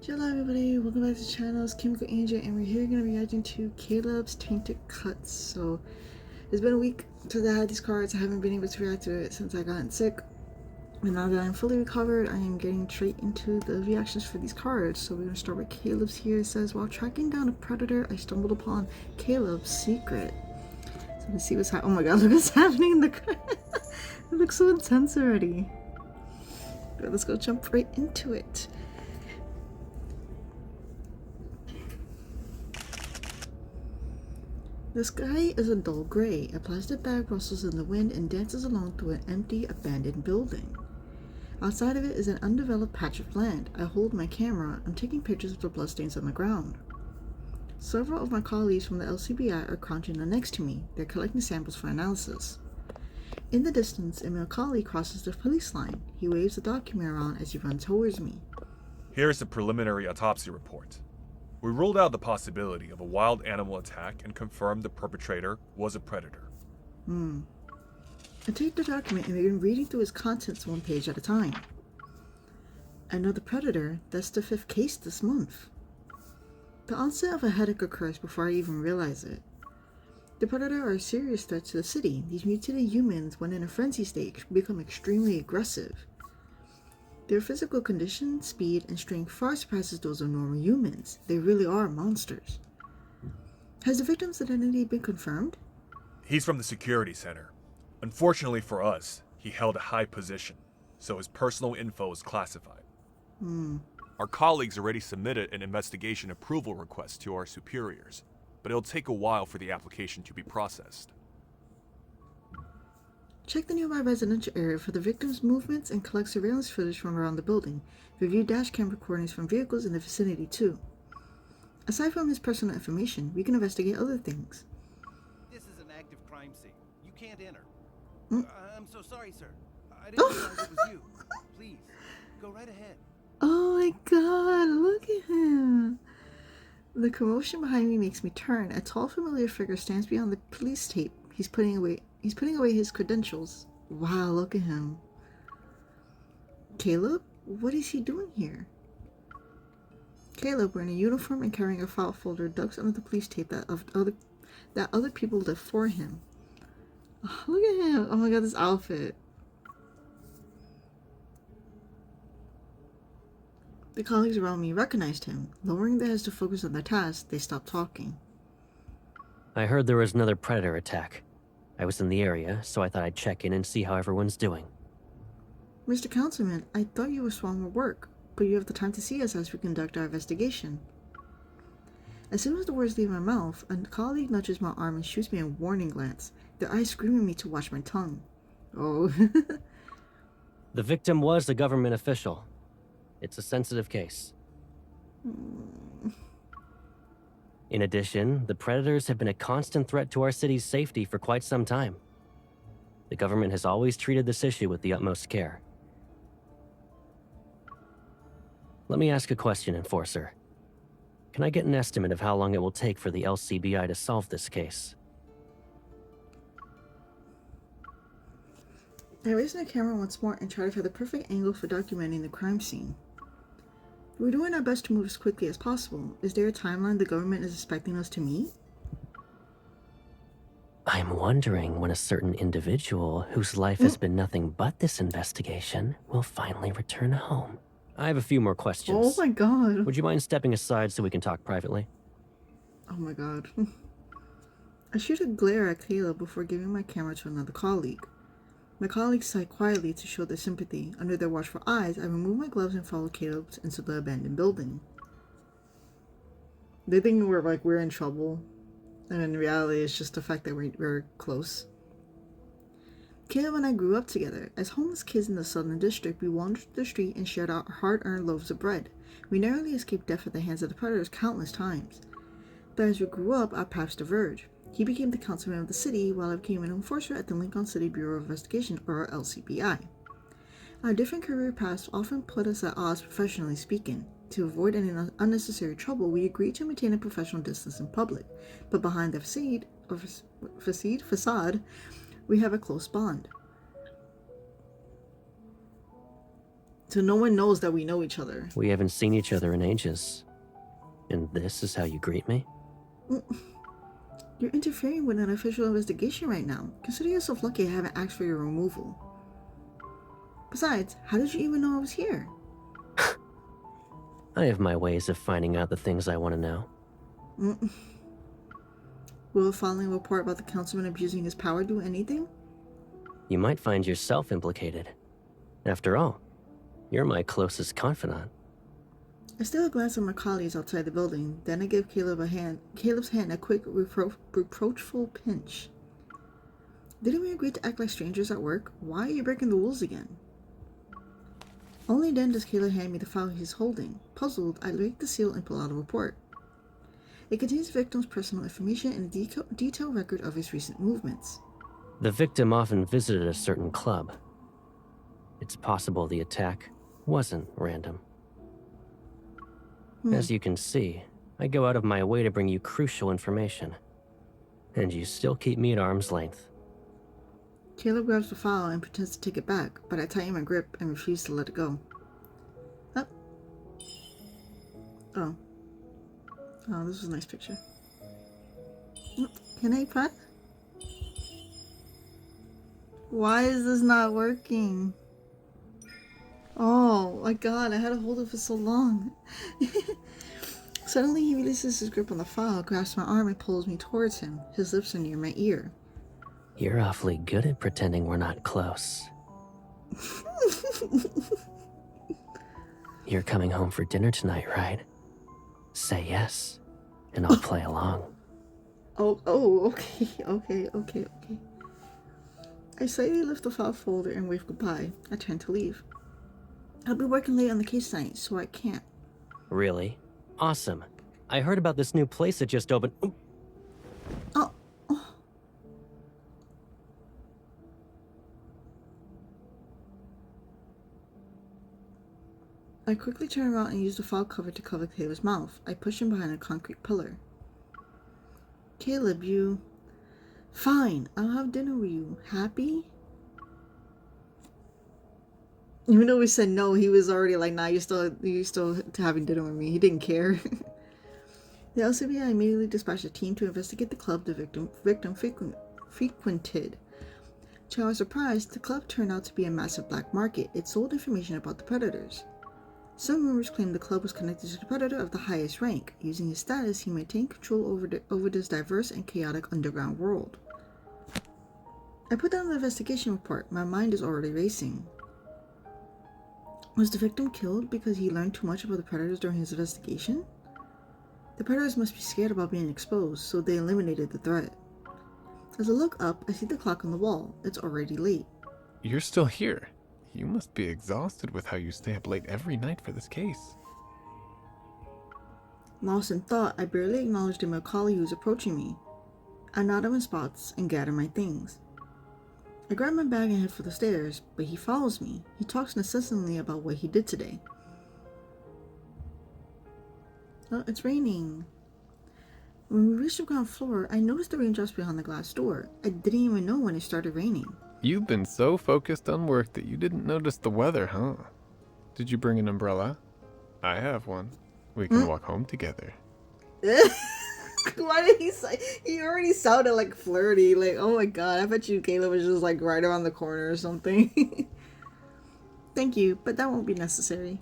Hello everybody, welcome back to the channel. It's Chemical Angel and we're here going to be reacting to Caleb's Tainted Cuts. So, it's been a week since I had these cards. I haven't been able to react to it since I got sick. And now that I'm fully recovered, I am getting straight into the reactions for these cards. So we're going to start with Caleb's here. It says, while tracking down a predator, I stumbled upon Caleb's secret. So let's see what's happening. Oh my god, look what's happening in the card. It looks so intense already. But let's go jump right into it. The sky is a dull gray. A plastic bag rustles in the wind and dances along through an empty, abandoned building. Outside of it is an undeveloped patch of land. I hold my camera. I'm taking pictures of the bloodstains on the ground. Several of my colleagues from the LCBI are crouching next to me. They're collecting samples for analysis. In the distance, a male colleague crosses the police line. He waves the document around as he runs towards me. Here's the preliminary autopsy report. We ruled out the possibility of a wild animal attack and confirmed the perpetrator was a predator. I take the document and begin reading through its contents one page at a time. Another predator? That's the 5th case this month. The onset of a headache occurs before I even realize it. The predator are a serious threat to the city. These mutated humans, when in a frenzy state, become extremely aggressive. Their physical condition, speed, and strength far surpasses those of normal humans. They really are monsters. Has the victim's identity been confirmed? He's from the security center. Unfortunately for us, he held a high position, so his personal info is classified. Our colleagues already submitted an investigation approval request to our superiors, but it'll take a while for the application to be processed. Check the nearby residential area for the victim's movements and collect surveillance footage from around the building. Review dashcam recordings from vehicles in the vicinity too. Aside from his personal information, we can investigate other things. This is an active crime scene. You can't enter. Hmm? I'm so sorry, sir. I didn't realize it was you. Please, go right ahead. Oh my god, look at him! The commotion behind me makes me turn. A tall, familiar figure stands beyond the police tape. He's putting away his credentials. Wow, look at him. Caleb? What is he doing here? Caleb, wearing a uniform and carrying a file folder, ducks under the police tape that other people left for him. Oh, look at him. Oh my god, this outfit. The colleagues around me recognized him. Lowering their heads to focus on their task, they stopped talking. I heard there was another predator attack. I was in the area, so I thought I'd check in and see how everyone's doing. Mr. Councilman, I thought you were swamped with work, but you have the time to see us as we conduct our investigation. As soon as the words leave my mouth, a colleague nudges my arm and shoots me a warning glance, their eyes screaming me to watch my tongue. Oh. The victim was a government official. It's a sensitive case. In addition, the predators have been a constant threat to our city's safety for quite some time. The government has always treated this issue with the utmost care. Let me ask a question, Enforcer. Can I get an estimate of how long it will take for the LCBI to solve this case? I raise the camera once more and try to find the perfect angle for documenting the crime scene. We're doing our best to move as quickly as possible. Is there a timeline the government is expecting us to meet? I'm wondering when a certain individual whose life has been nothing but this investigation will finally return home. I have a few more questions. Oh my god. Would you mind stepping aside so we can talk privately? Oh my god. I shoot a glare at Caleb before giving my camera to another colleague. My colleagues sigh quietly to show their sympathy. Under their watchful eyes, I remove my gloves and follow Caleb into the abandoned building. They think we're in trouble, and in reality, it's just the fact that we're close. Caleb and I grew up together. As homeless kids in the Southern District, we wandered the street and shared our hard-earned loaves of bread. We narrowly escaped death at the hands of the predators countless times. But as we grew up, our paths diverged. He became the councilman of the city, while I became an enforcer at the Lincoln City Bureau of Investigation, or LCBI. Our different career paths often put us at odds professionally speaking. To avoid any unnecessary trouble, we agreed to maintain a professional distance in public, but behind the facade, we have a close bond. So no one knows that we know each other. We haven't seen each other in ages. And this is how you greet me? You're interfering with an official investigation right now. Consider yourself lucky I haven't asked for your removal. Besides, how did you even know I was here? I have my ways of finding out the things I want to know. Will filing a report about the councilman abusing his power do anything? You might find yourself implicated. After all, you're my closest confidant. I steal a glance at my colleagues outside the building, then I give Caleb's hand a quick, reproachful pinch. Didn't we agree to act like strangers at work? Why are you breaking the rules again? Only then does Caleb hand me the file he's holding. Puzzled, I break the seal and pull out a report. It contains the victim's personal information and a detailed record of his recent movements. The victim often visited a certain club. It's possible the attack wasn't random. As you can see, I go out of my way to bring you crucial information. And you still keep me at arm's length. Caleb grabs the file and pretends to take it back, but I tighten my grip and refuse to let it go. Oh. Oh, this was a nice picture. Can I press? Why is this not working? Oh my god, I had to hold it for so long. Suddenly he releases his grip on the file, grasps my arm and pulls me towards him. His lips are near my ear. You're awfully good at pretending we're not close. You're coming home for dinner tonight, right? Say yes, and I'll play along. Okay. I slightly lift the file folder and wave goodbye. I turn to leave. I'll be working late on the case tonight, so I can't. Really? Awesome. I heard about this new place that just opened. Ooh. Oh. I quickly turn around and use the file cover to cover Caleb's mouth. I push him behind a concrete pillar. Caleb, you... Fine, I'll have dinner with you. Happy? Even though we said no, he was already like, nah, you're still having dinner with me. He didn't care. The LCBI immediately dispatched a team to investigate the club the victim frequented. To our surprise, the club turned out to be a massive black market. It sold information about the predators. Some rumors claim the club was connected to the predator of the highest rank. Using his status, he maintained control over this diverse and chaotic underground world. I put down the investigation report. My mind is already racing. Was the victim killed because he learned too much about the predators during his investigation? The predators must be scared about being exposed, so they eliminated the threat. As I look up, I see the clock on the wall. It's already late. You're still here. You must be exhausted with how you stay up late every night for this case. Lost in thought, I barely acknowledged my colleague who was approaching me. I nod in spots and gather my things. I grab my bag and head for the stairs, but he follows me. He talks incessantly about what he did today. Oh, it's raining. When we reached the ground floor, I noticed the raindrops behind the glass door. I didn't even know when it started raining. You've been so focused on work that you didn't notice the weather, huh? Did you bring an umbrella? I have one. We can walk home together. Why did he say? He already sounded like flirty. Like, oh my god, I bet you Caleb was just like right around the corner or something. Thank you, but that won't be necessary.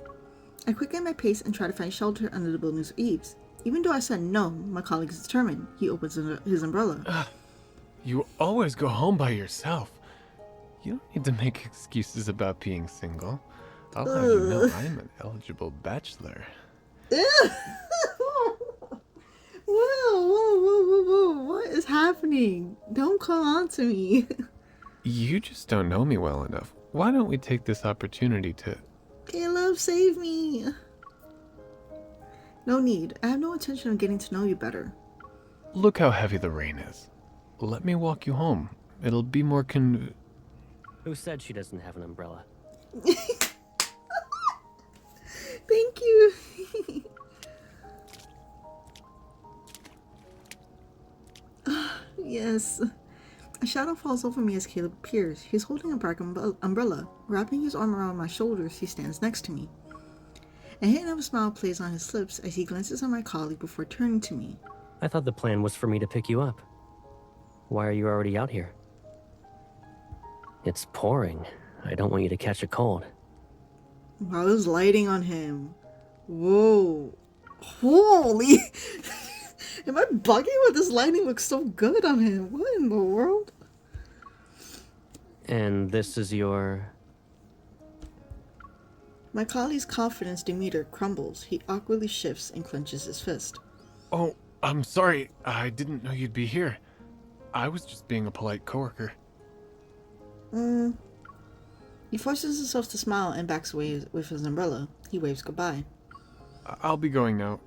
I quicken my pace and try to find shelter under the building's eaves. Even though I said no, my colleague is determined. He opens his umbrella. You always go home by yourself. You don't need to make excuses about being single. I'll have you know I'm an eligible bachelor. Whoa, what is happening? Don't come on to me. You just don't know me well enough. Why don't we take this opportunity to... Caleb, save me. No need. I have no intention of getting to know you better. Look how heavy the rain is. Let me walk you home. It'll be more Who said she doesn't have an umbrella? Thank you. Yes. A shadow falls over me as Caleb appears. He's holding a black umbrella. Wrapping his arm around my shoulders, he stands next to me. A hint of a smile plays on his lips as he glances at my colleague before turning to me. I thought the plan was for me to pick you up. Why are you already out here? It's pouring. I don't want you to catch a cold. Wow, there's lighting on him. Whoa. Holy. Am I bugging with this lighting looks so good on him? What in the world? And this is your... My colleague's confidence demeanor crumbles. He awkwardly shifts and clenches his fist. Oh, I'm sorry. I didn't know you'd be here. I was just being a polite coworker. He forces himself to smile and backs away with his umbrella. He waves goodbye. I'll be going now.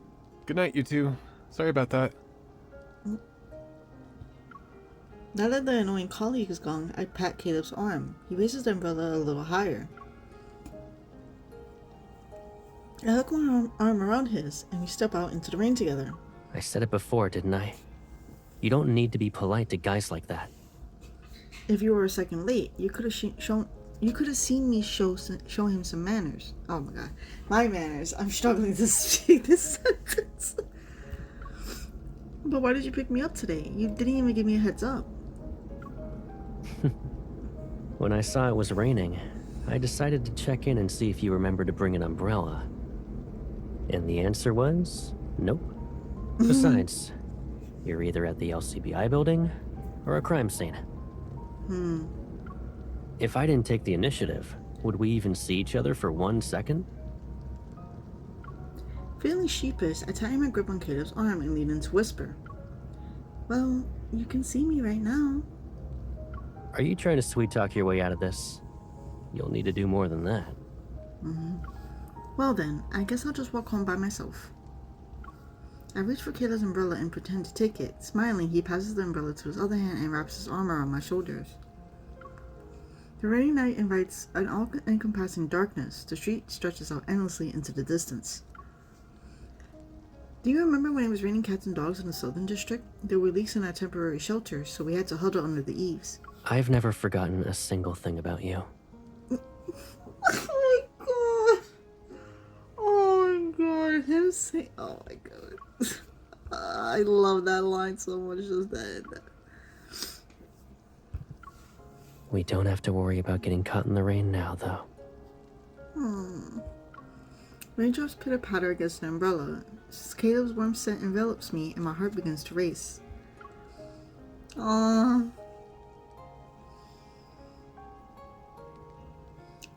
Good night, you two. Sorry about that. Now that the annoying colleague is gone, I pat Caleb's arm. He raises the umbrella a little higher. I hook my arm around his, and we step out into the rain together. I said it before, didn't I? You don't need to be polite to guys like that. If you were a second late, you could have you could have seen me show him some manners. Oh my god, my manners! I'm struggling to speak this sentence. But why did you pick me up today? You didn't even give me a heads up. When I saw it was raining, I decided to check in and see if you remembered to bring an umbrella. And the answer was nope. Besides, you're either at the LCBI building or a crime scene. If I didn't take the initiative, would we even see each other for 1 second? Feeling sheepish, I tighten my grip on Caleb's arm and lean in to whisper. Well, you can see me right now. Are you trying to sweet talk your way out of this? You'll need to do more than that. Well then, I guess I'll just walk home by myself. I reach for Caleb's umbrella and pretend to take it. Smiling, he passes the umbrella to his other hand and wraps his arm around my shoulders. The rainy night invites an all-encompassing darkness. The street stretches out endlessly into the distance. Do you remember when it was raining cats and dogs in the Southern District? There were leaks in our temporary shelter, so we had to huddle under the eaves. I've never forgotten a single thing about you. Oh my god! Oh my god! Him saying, oh my god. I love that line so much, just that. We don't have to worry about getting caught in the rain now, though. Raindrops pitter-patter against the umbrella. Caleb's warm scent envelops me and my heart begins to race. Aww.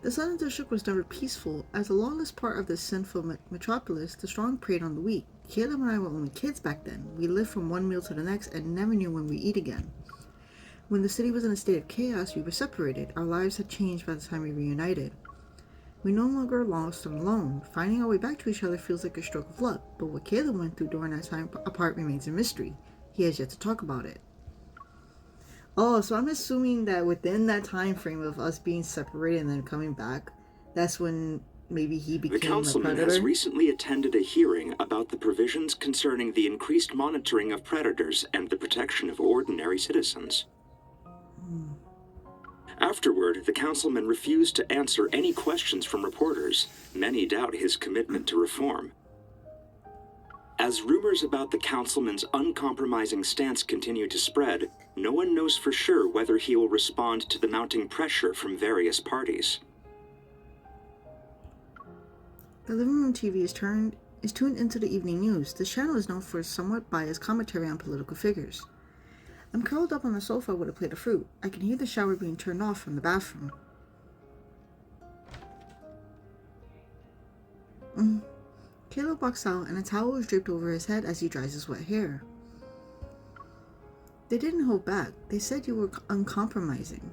The Southern District was never peaceful. As a lawless part of this sinful metropolis, the strong preyed on the weak. Caleb and I were only kids back then. We lived from one meal to the next and never knew when we'd eat again. When the city was in a state of chaos, we were separated. Our lives had changed by the time we reunited. We no longer lost and alone. Finding our way back to each other feels like a stroke of luck, but what Caleb went through during our time apart remains a mystery. He has yet to talk about it. Oh, so I'm assuming that within that time frame of us being separated and then coming back, that's when maybe he became a predator? The councilman has recently attended a hearing about the provisions concerning the increased monitoring of predators and the protection of ordinary citizens. Afterward, the councilman refused to answer any questions from reporters. Many doubt his commitment to reform. As rumors about the councilman's uncompromising stance continue to spread, no one knows for sure whether he will respond to the mounting pressure from various parties. The living room TV is tuned into the evening news. This channel is known for its somewhat biased commentary on political figures. I'm curled up on the sofa with a plate of fruit. I can hear the shower being turned off from the bathroom. Caleb walks out and a towel is draped over his head as he dries his wet hair. They didn't hold back. They said you were uncompromising.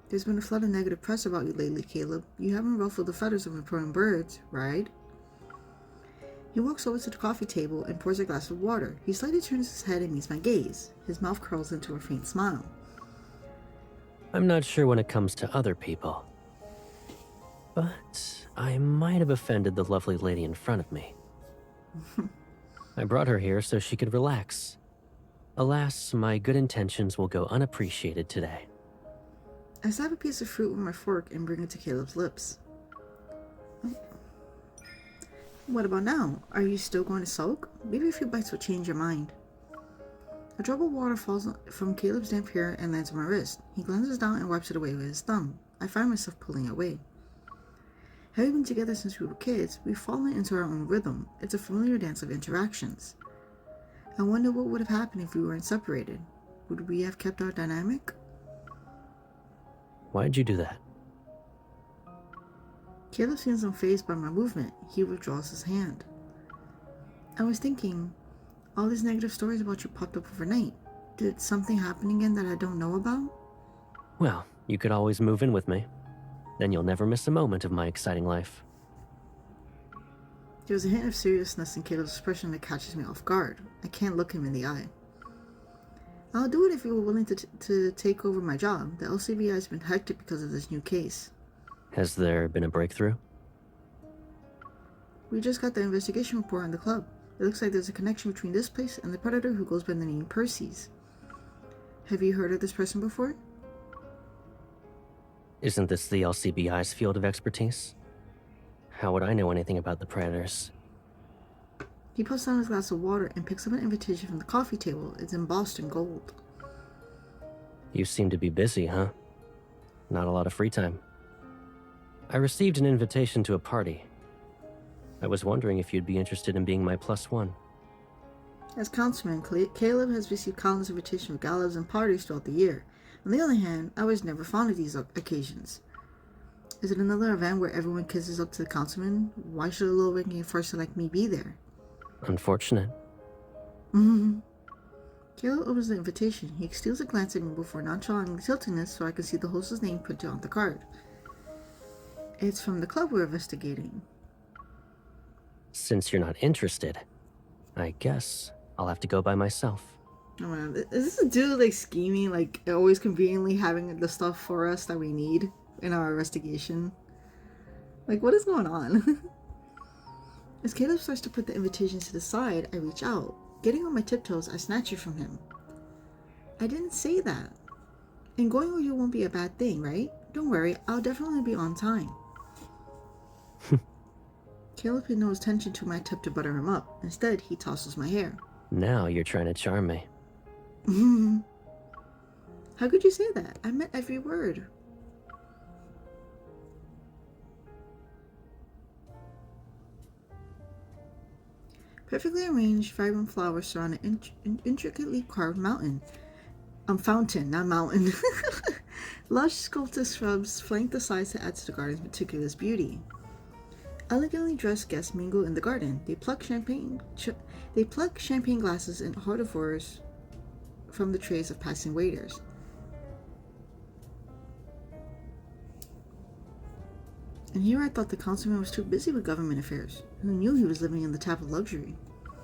There's been a flood of negative press about you lately, Caleb. You haven't ruffled the feathers of important birds, right? He walks over to the coffee table and pours a glass of water. He slightly turns his head and meets my gaze. His mouth curls into a faint smile. I'm not sure when it comes to other people, but I might have offended the lovely lady in front of me. I brought her here so she could relax. Alas, my good intentions will go unappreciated today. I stab a piece of fruit with my fork and bring it to Caleb's lips. Oh. What about now? Are you still going to sulk? Maybe a few bites will change your mind. A drop of water falls from Caleb's damp hair and lands on my wrist. He glances down and wipes it away with his thumb. I find myself pulling it away. Having been together since we were kids, we've fallen into our own rhythm. It's a familiar dance of interactions. I wonder what would have happened if we weren't separated. Would we have kept our dynamic? Why'd you do that? Caleb seems unfazed by my movement. He withdraws his hand. I was thinking, all these negative stories about you popped up overnight. Did something happen again that I don't know about? Well, you could always move in with me. Then you'll never miss a moment of my exciting life. There was a hint of seriousness in Caleb's expression that catches me off guard. I can't look him in the eye. I'll do it if you were willing to take over my job. The LCBI has been hectic because of this new case. Has there been a breakthrough? We just got the investigation report on the club. It looks like there's a connection between this place and the predator who goes by the name Percy's. Have you heard of this person before? Isn't this the LCBI's field of expertise? How would I know anything about the predators? He puts down his glass of water and picks up an invitation from the coffee table. It's embossed in gold. You seem to be busy, huh? Not a lot of free time. I received an invitation to a party. I was wondering if you'd be interested in being my +1. As councilman, Caleb has received countless invitations for galas and parties throughout the year. On the other hand, I was never fond of these occasions. Is it another event where everyone kisses up to the councilman? Why should a little ranking enforcer like me be there? Unfortunate. Caleb opens the invitation. He steals a glance at me before nonchalantly tilting it so I can see the host's name printed on the card. It's from the club we're investigating. Since you're not interested, I guess I'll have to go by myself. Oh man, is this a dude like scheming, like always conveniently having the stuff for us that we need in our investigation? Like, what is going on? As Caleb starts to put the invitation to the side, I reach out. Getting on my tiptoes, I snatch it from him. I didn't say that. And going with you won't be a bad thing, right? Don't worry, I'll definitely be on time. Caleb paid no attention to my attempt to butter him up. Instead, he tosses my hair. Now you're trying to charm me. How could you say that? I meant every word. Perfectly arranged, vibrant flowers surround an intricately carved mountain. Fountain, not mountain. Lush sculpted shrubs flank the sides to add to the garden's meticulous beauty. Elegantly dressed guests mingle in the garden. They pluck champagne glasses and hors d'oeuvres from the trays of passing waiters. And here I thought the councilman was too busy with government affairs. Who knew he was living in the tap of luxury?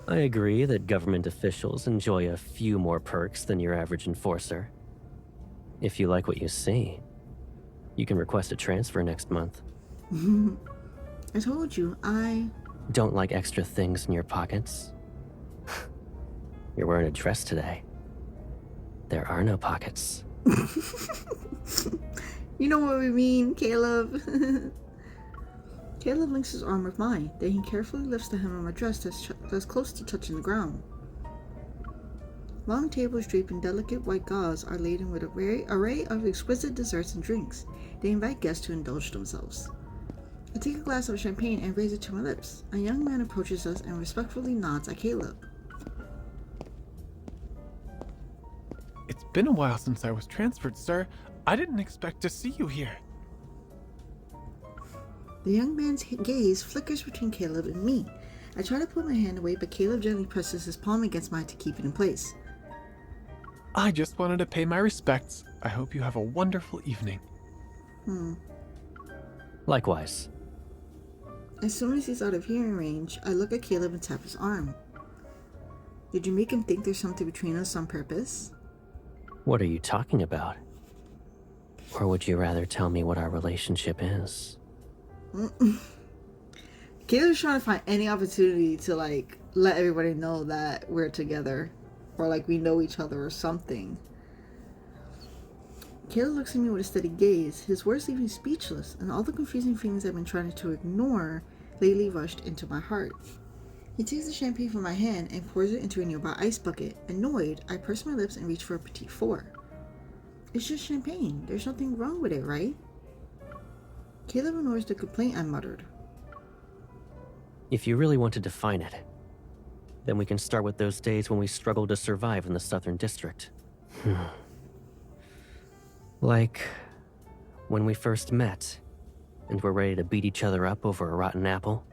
I agree that government officials enjoy a few more perks than your average enforcer. If you like what you see, you can request a transfer next month. I told you, I don't like extra things in your pockets. You're wearing a dress today. There are no pockets. You know what we mean, Caleb. Caleb links his arm with mine, then he carefully lifts the hem of my dress that's close to touching the ground. Long tables draped in delicate white gauze are laden with an array of exquisite desserts and drinks. They invite guests to indulge themselves. I take a glass of champagne and raise it to my lips. A young man approaches us and respectfully nods at Caleb. It's been a while since I was transferred, sir. I didn't expect to see you here. The young man's gaze flickers between Caleb and me. I try to put my hand away, but Caleb gently presses his palm against mine to keep it in place. I just wanted to pay my respects. I hope you have a wonderful evening. Likewise. As soon as he's out of hearing range, I look at Caleb and tap his arm. Did you make him think there's something between us on purpose? What are you talking about? Or would you rather tell me what our relationship is? Caleb's trying to find any opportunity to, like, let everybody know that we're together. or like we know each other or something. Caleb looks at me with a steady gaze, his words leave me speechless, and all the confusing feelings I've been trying to ignore lately rushed into my heart. He takes the champagne from my hand and pours it into a nearby ice bucket. Annoyed, I purse my lips and reach for a Petit Four. It's just champagne. There's nothing wrong with it, right? Caleb ignores the complaint I muttered. If you really want to define it, then we can start with those days when we struggled to survive in the Southern District. Like when we first met and were ready to beat each other up over a rotten apple.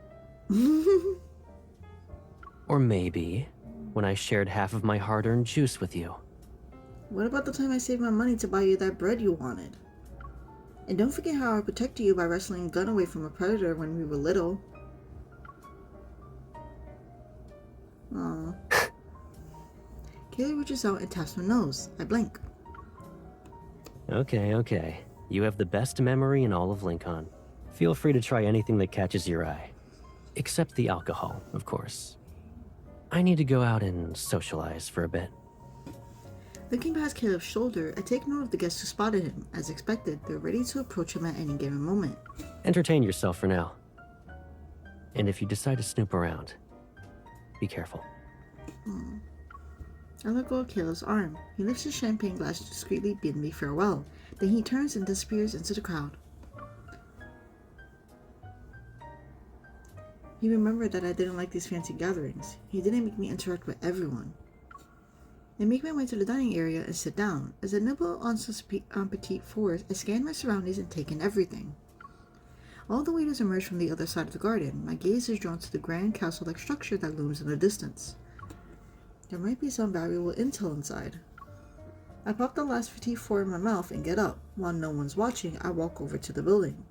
Or maybe when I shared half of my hard-earned juice with you. What about the time I saved my money to buy you that bread you wanted? And don't forget how I protected you by wrestling a gun away from a predator when we were little. Aww. Kaylee reaches out and taps my nose. I blink. Okay. You have the best memory in all of Lincoln. Feel free to try anything that catches your eye. Except the alcohol, of course. I need to go out and socialize for a bit. Looking past Caleb's shoulder, I take note of the guests who spotted him. As expected, they're ready to approach him at any given moment. Entertain yourself for now. And if you decide to snoop around, be careful. I let go of Caleb's arm. He lifts his champagne glass to discreetly bid me farewell. Then he turns and disappears into the crowd. He remembered that I didn't like these fancy gatherings. He didn't make me interact with everyone. I make my way to the dining area and sit down. As I nibble on some Petit Fours, I scan my surroundings and take in everything. All the waiters emerge from the other side of the garden. My gaze is drawn to the grand castle-like structure that looms in the distance. There might be some valuable intel inside. I pop the last Petit Four in my mouth and get up. While no one's watching, I walk over to the building.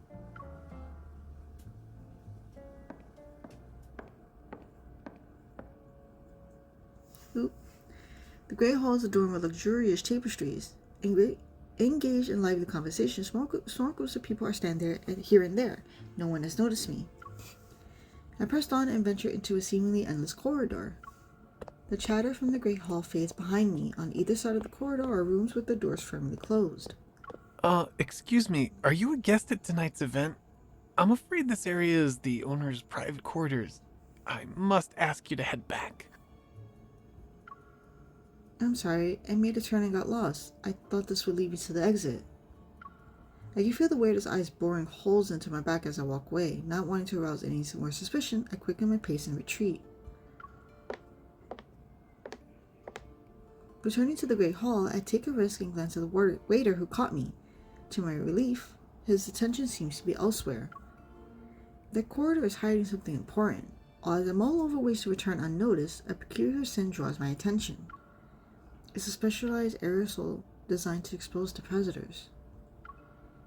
Oop. The great hall is adorned with luxurious tapestries. Engaged in lively conversation, small groups of people are standing there here and there. No one has noticed me. I pressed on and ventured into a seemingly endless corridor. The chatter from the great hall fades behind me. On either side of the corridor are rooms with the doors firmly closed. Excuse me, are you a guest at tonight's event? I'm afraid this area is the owner's private quarters. I must ask you to head back. I'm sorry, I made a turn and got lost. I thought this would lead me to the exit. I can feel the waiter's eyes boring holes into my back as I walk away. Not wanting to arouse any more suspicion, I quicken my pace and retreat. Returning to the great hall, I take a risk and glance at the waiter who caught me. To my relief, his attention seems to be elsewhere. The corridor is hiding something important. As I mull over ways to return unnoticed, a peculiar scent draws my attention. It's a specialized aerosol designed to expose to predators.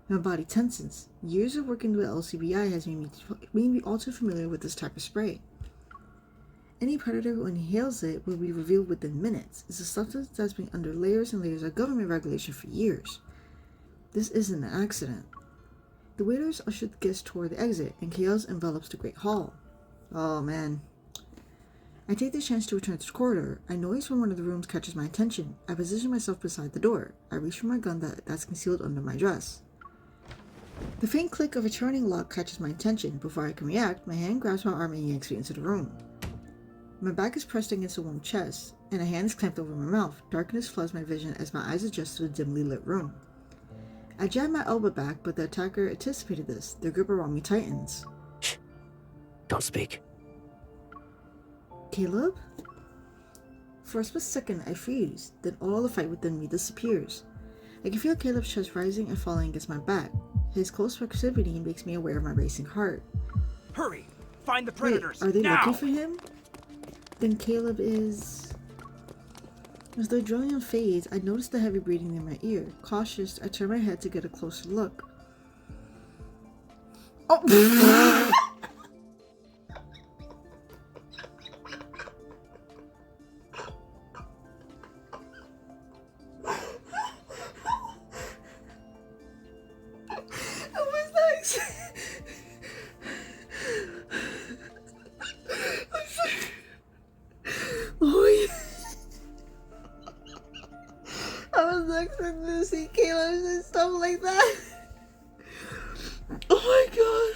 My body tenses. Years of working with LCBI has made me all too familiar with this type of spray. Any predator who inhales it will be revealed within minutes. It's a substance that's been under layers and layers of government regulation for years. This isn't an accident. The waiters ushered the guests toward the exit, and chaos envelops the great hall. Oh man. I take the chance to return to the corridor. A noise from one of the rooms catches my attention. I position myself beside the door. I reach for my gun that's concealed under my dress. The faint click of a turning lock catches my attention. Before I can react, my hand grabs my arm and yanks me into the room. My back is pressed against a warm chest, and a hand is clamped over my mouth. Darkness floods my vision as my eyes adjust to the dimly lit room. I jab my elbow back, but the attacker anticipated this. Their grip around me tightens. Shh. Don't speak. Caleb? For a split second, I freeze. Then all the fight within me disappears. I can feel Caleb's chest rising and falling against my back. His close proximity makes me aware of my racing heart. Hurry! Find the Wait, predators! are they now! looking for him? Then Caleb is... As the adrenaline fades, I notice the heavy breathing in my ear. Cautious, I turn my head to get a closer look. Oh! stuff like that. Oh my god.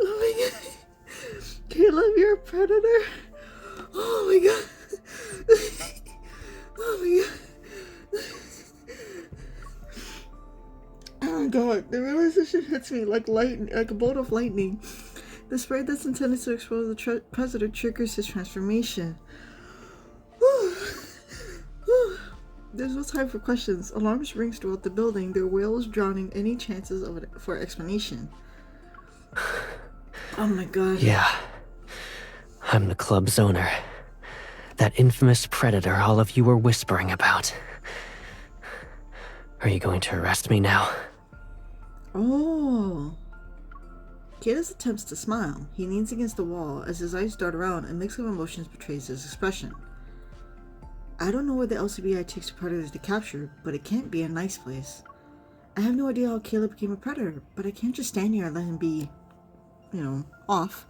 Oh my god. Caleb, you're a predator. Oh my god. Oh my god. Oh god, the realization hits me like like a bolt of lightning. The spray that's intended to expose the predator triggers his transformation. There's no time for questions. Alarms rings throughout the building, their wails drowning any chances for explanation. Oh my god. Yeah. I'm the club's owner. That infamous predator all of you were whispering about. Are you going to arrest me now? Oh. Caleb attempts to smile. He leans against the wall as his eyes dart around. A mix of emotions betrays his expression. I don't know where the LCBI takes predators to capture, but it can't be a nice place. I have no idea how Caleb became a predator, but I can't just stand here and let him be, off.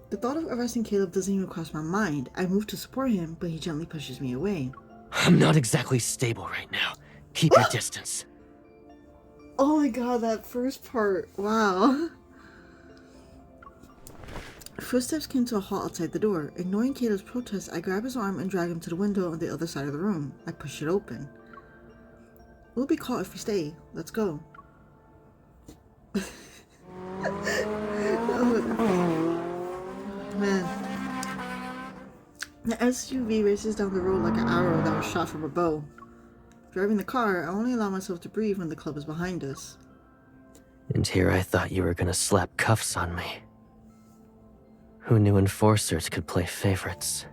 The thought of arresting Caleb doesn't even cross my mind. I move to support him, but he gently pushes me away. I'm not exactly stable right now. Keep your distance. Oh my god, that first part. Wow. Footsteps came to a halt outside the door. Ignoring Caleb's protest, I grab his arm and drag him to the window on the other side of the room. I push it open. We'll be caught if we stay. Let's go. Man. The SUV races down the road like an arrow that was shot from a bow. Driving the car, I only allow myself to breathe when the club is behind us. And here I thought you were gonna slap cuffs on me. Who knew enforcers could play favorites?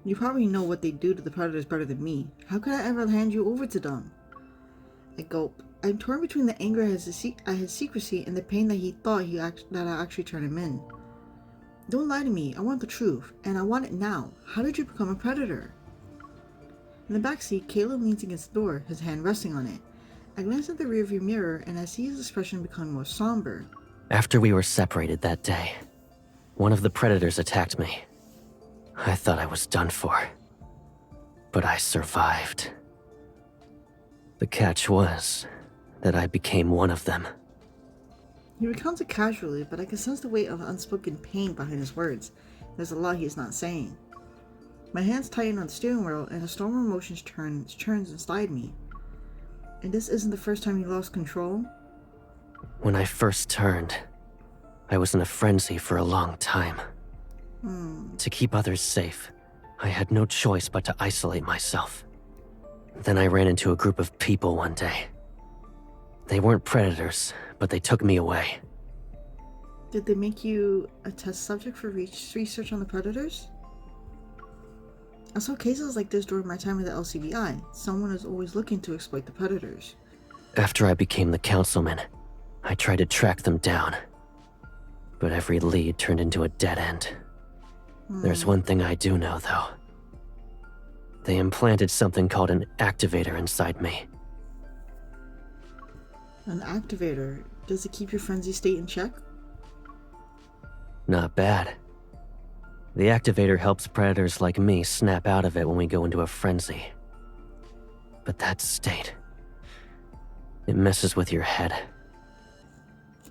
You probably know what they do to the predators better than me. How could I ever hand you over to them? I gulp. I'm torn between the anger at his secrecy and the pain that he thought that I actually turned him in. Don't lie to me. I want the truth, and I want it now. How did you become a predator? In the backseat, Caleb leans against the door, his hand resting on it. I glance at the rearview mirror, and I see his expression become more somber. After we were separated that day, one of the predators attacked me. I thought I was done for. But I survived. The catch was that I became one of them. He recounts it casually, but I can sense the weight of unspoken pain behind his words. There's a lot he's not saying. My hands tighten on the steering wheel, and a storm of emotions churns inside me. And this isn't the first time you lost control? When I first turned, I was in a frenzy for a long time. To keep others safe, I had no choice but to isolate myself. Then I ran into a group of people one day. They weren't predators, but they took me away. Did they make you a test subject for research on the predators? I saw cases like this during my time at the LCBI. Someone is always looking to exploit the predators. After I became the councilman, I tried to track them down. But every lead turned into a dead end. There's one thing I do know, though. They implanted something called an activator inside me. An activator? Does it keep your frenzy state in check? Not bad. The activator helps predators like me snap out of it when we go into a frenzy. But that state, it messes with your head.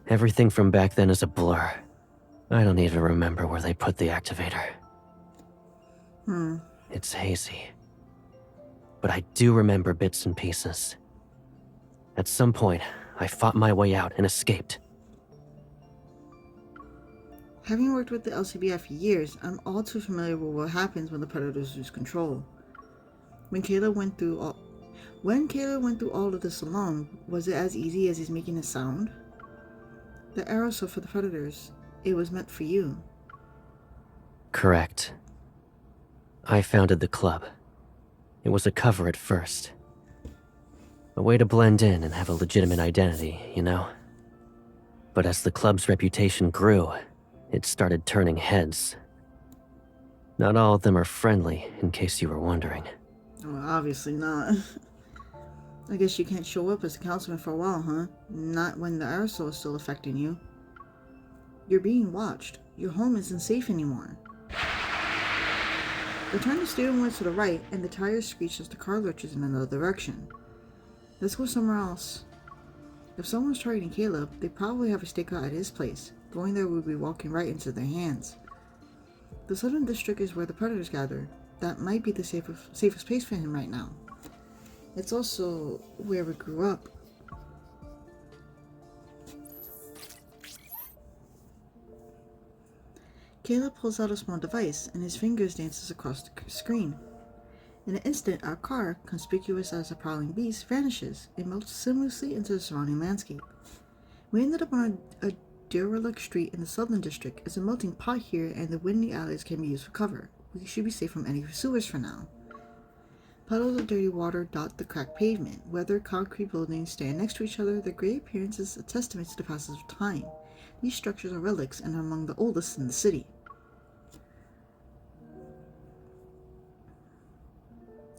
Everything from back then is a blur. I don't even remember where they put the activator. It's hazy. But I do remember bits and pieces. At some point, I fought my way out and escaped. Having worked with the LCBI for years, I'm all too familiar with what happens when the predators lose control. When Caleb went through all of this alone, was it as easy as he's making it sound? The aerosol for the predators, it was meant for you. Correct. I founded the club. It was a cover at first. A way to blend in and have a legitimate identity, you know? But as the club's reputation grew, it started turning heads. Not all of them are friendly, in case you were wondering. Well, obviously not. I guess you can't show up as a councilman for a while, huh? Not when the aerosol is still affecting you. You're being watched. Your home isn't safe anymore. I turn the steering wheel to the right, and the tires screech as the car lurches in another direction. Let's go somewhere else. If someone's targeting Caleb, they probably have a stakeout at his place. Going there would be walking right into their hands. The Southern District is where the predators gather. That might be the safest place for him right now. It's also where we grew up. Caleb pulls out a small device and his fingers dances across the screen. In an instant, our car, conspicuous as a prowling beast, vanishes and melts seamlessly into the surrounding landscape. We ended up on a derelict street in the Southern District. It's a melting pot here and the windy alleys can be used for cover. We should be safe from any pursuers for now. Puddles of dirty water dot the cracked pavement. Weathered concrete buildings stand next to each other. Their gray appearance is a testament to the passage of time. These structures are relics and are among the oldest in the city.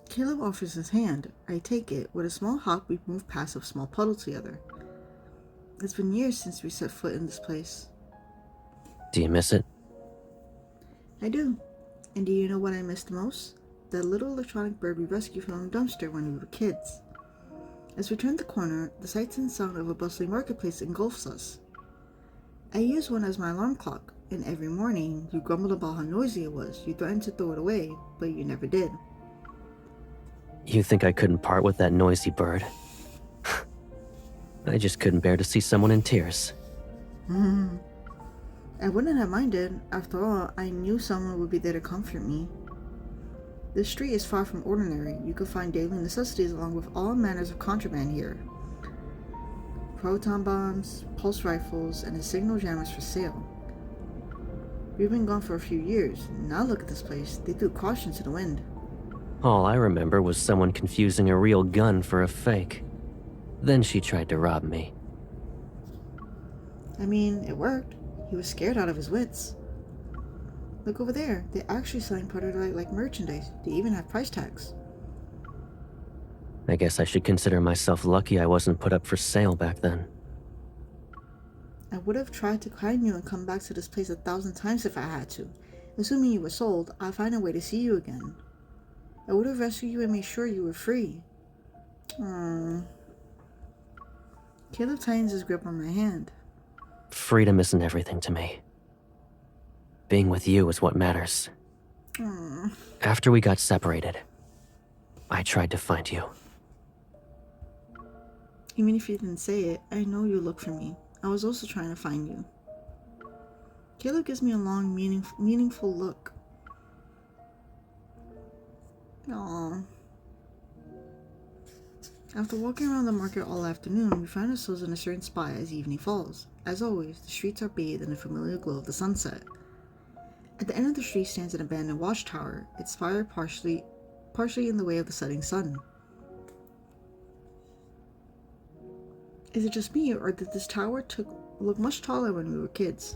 Caleb offers his hand. I take it. With a small hop, we move past a small puddle together. It's been years since we set foot in this place. Do you miss it? I do. And do you know what I miss the most? That little electronic bird we rescued from a dumpster when we were kids. As we turn the corner, the sights and sound of a bustling marketplace engulfs us. I use one as my alarm clock, and every morning you grumbled about how noisy it was. You threatened to throw it away, but you never did. You think I couldn't part with that noisy bird? I just couldn't bear to see someone in tears. I wouldn't have minded. After all, I knew someone would be there to comfort me. This street is far from ordinary. You can find daily necessities along with all manners of contraband here. Proton bombs, pulse rifles, and the signal jammers for sale. We've been gone for a few years. Now look at this place. They threw caution to the wind. All I remember was someone confusing a real gun for a fake. Then she tried to rob me. I mean, it worked. He was scared out of his wits. Look over there. They're actually selling prototype like merchandise. They even have price tags. I guess I should consider myself lucky I wasn't put up for sale back then. I would have tried to find you and come back to this place 1,000 times if I had to. Assuming you were sold, I'd find a way to see you again. I would have rescued you and made sure you were free. Caleb tightens his grip on my hand. Freedom isn't everything to me. Being with you is what matters. After we got separated, I tried to find you. Even if you didn't say it, I know you look for me. I was also trying to find you. Caleb gives me a long, meaningful look. Aww. After walking around the market all afternoon, we find ourselves in a certain spot as evening falls. As always, the streets are bathed in the familiar glow of the sunset. At the end of the street stands an abandoned watchtower, its spire partially in the way of the setting sun. Is it just me, or did this tower look much taller when we were kids?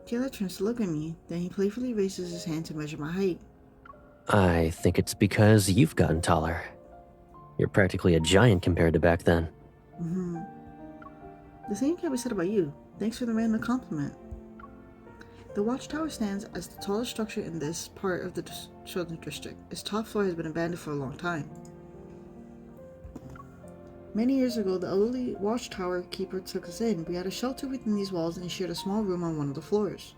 Caleb turns to look at me, then he playfully raises his hand to measure my height. I think it's because you've gotten taller. You're practically a giant compared to back then. The same can be said about you. Thanks for the random compliment. The watchtower stands as the tallest structure in this part of the Southern District. Its top floor has been abandoned for a long time. Many years ago, the elderly watchtower keeper took us in. We had a shelter within these walls and shared a small room on one of the floors.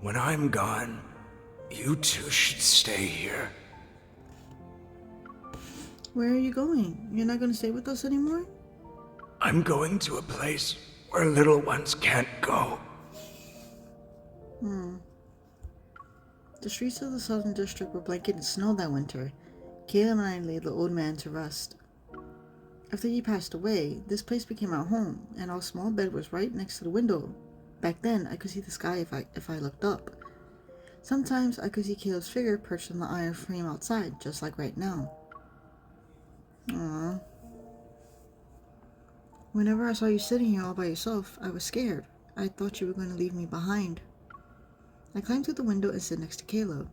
When I'm gone, you two should stay here. Where are you going? You're not going to stay with us anymore? I'm going to a place where little ones can't go. The streets of the Southern District were blanketed in snow that winter. Caleb and I laid the old man to rest. After he passed away, this place became our home, and our small bed was right next to the window. Back then, I could see the sky if I looked up. Sometimes I could see Caleb's figure perched on the iron frame outside, just like right now. Aww. Whenever I saw you sitting here all by yourself, I was scared. I thought you were going to leave me behind. I climbed through the window and sit next to Caleb.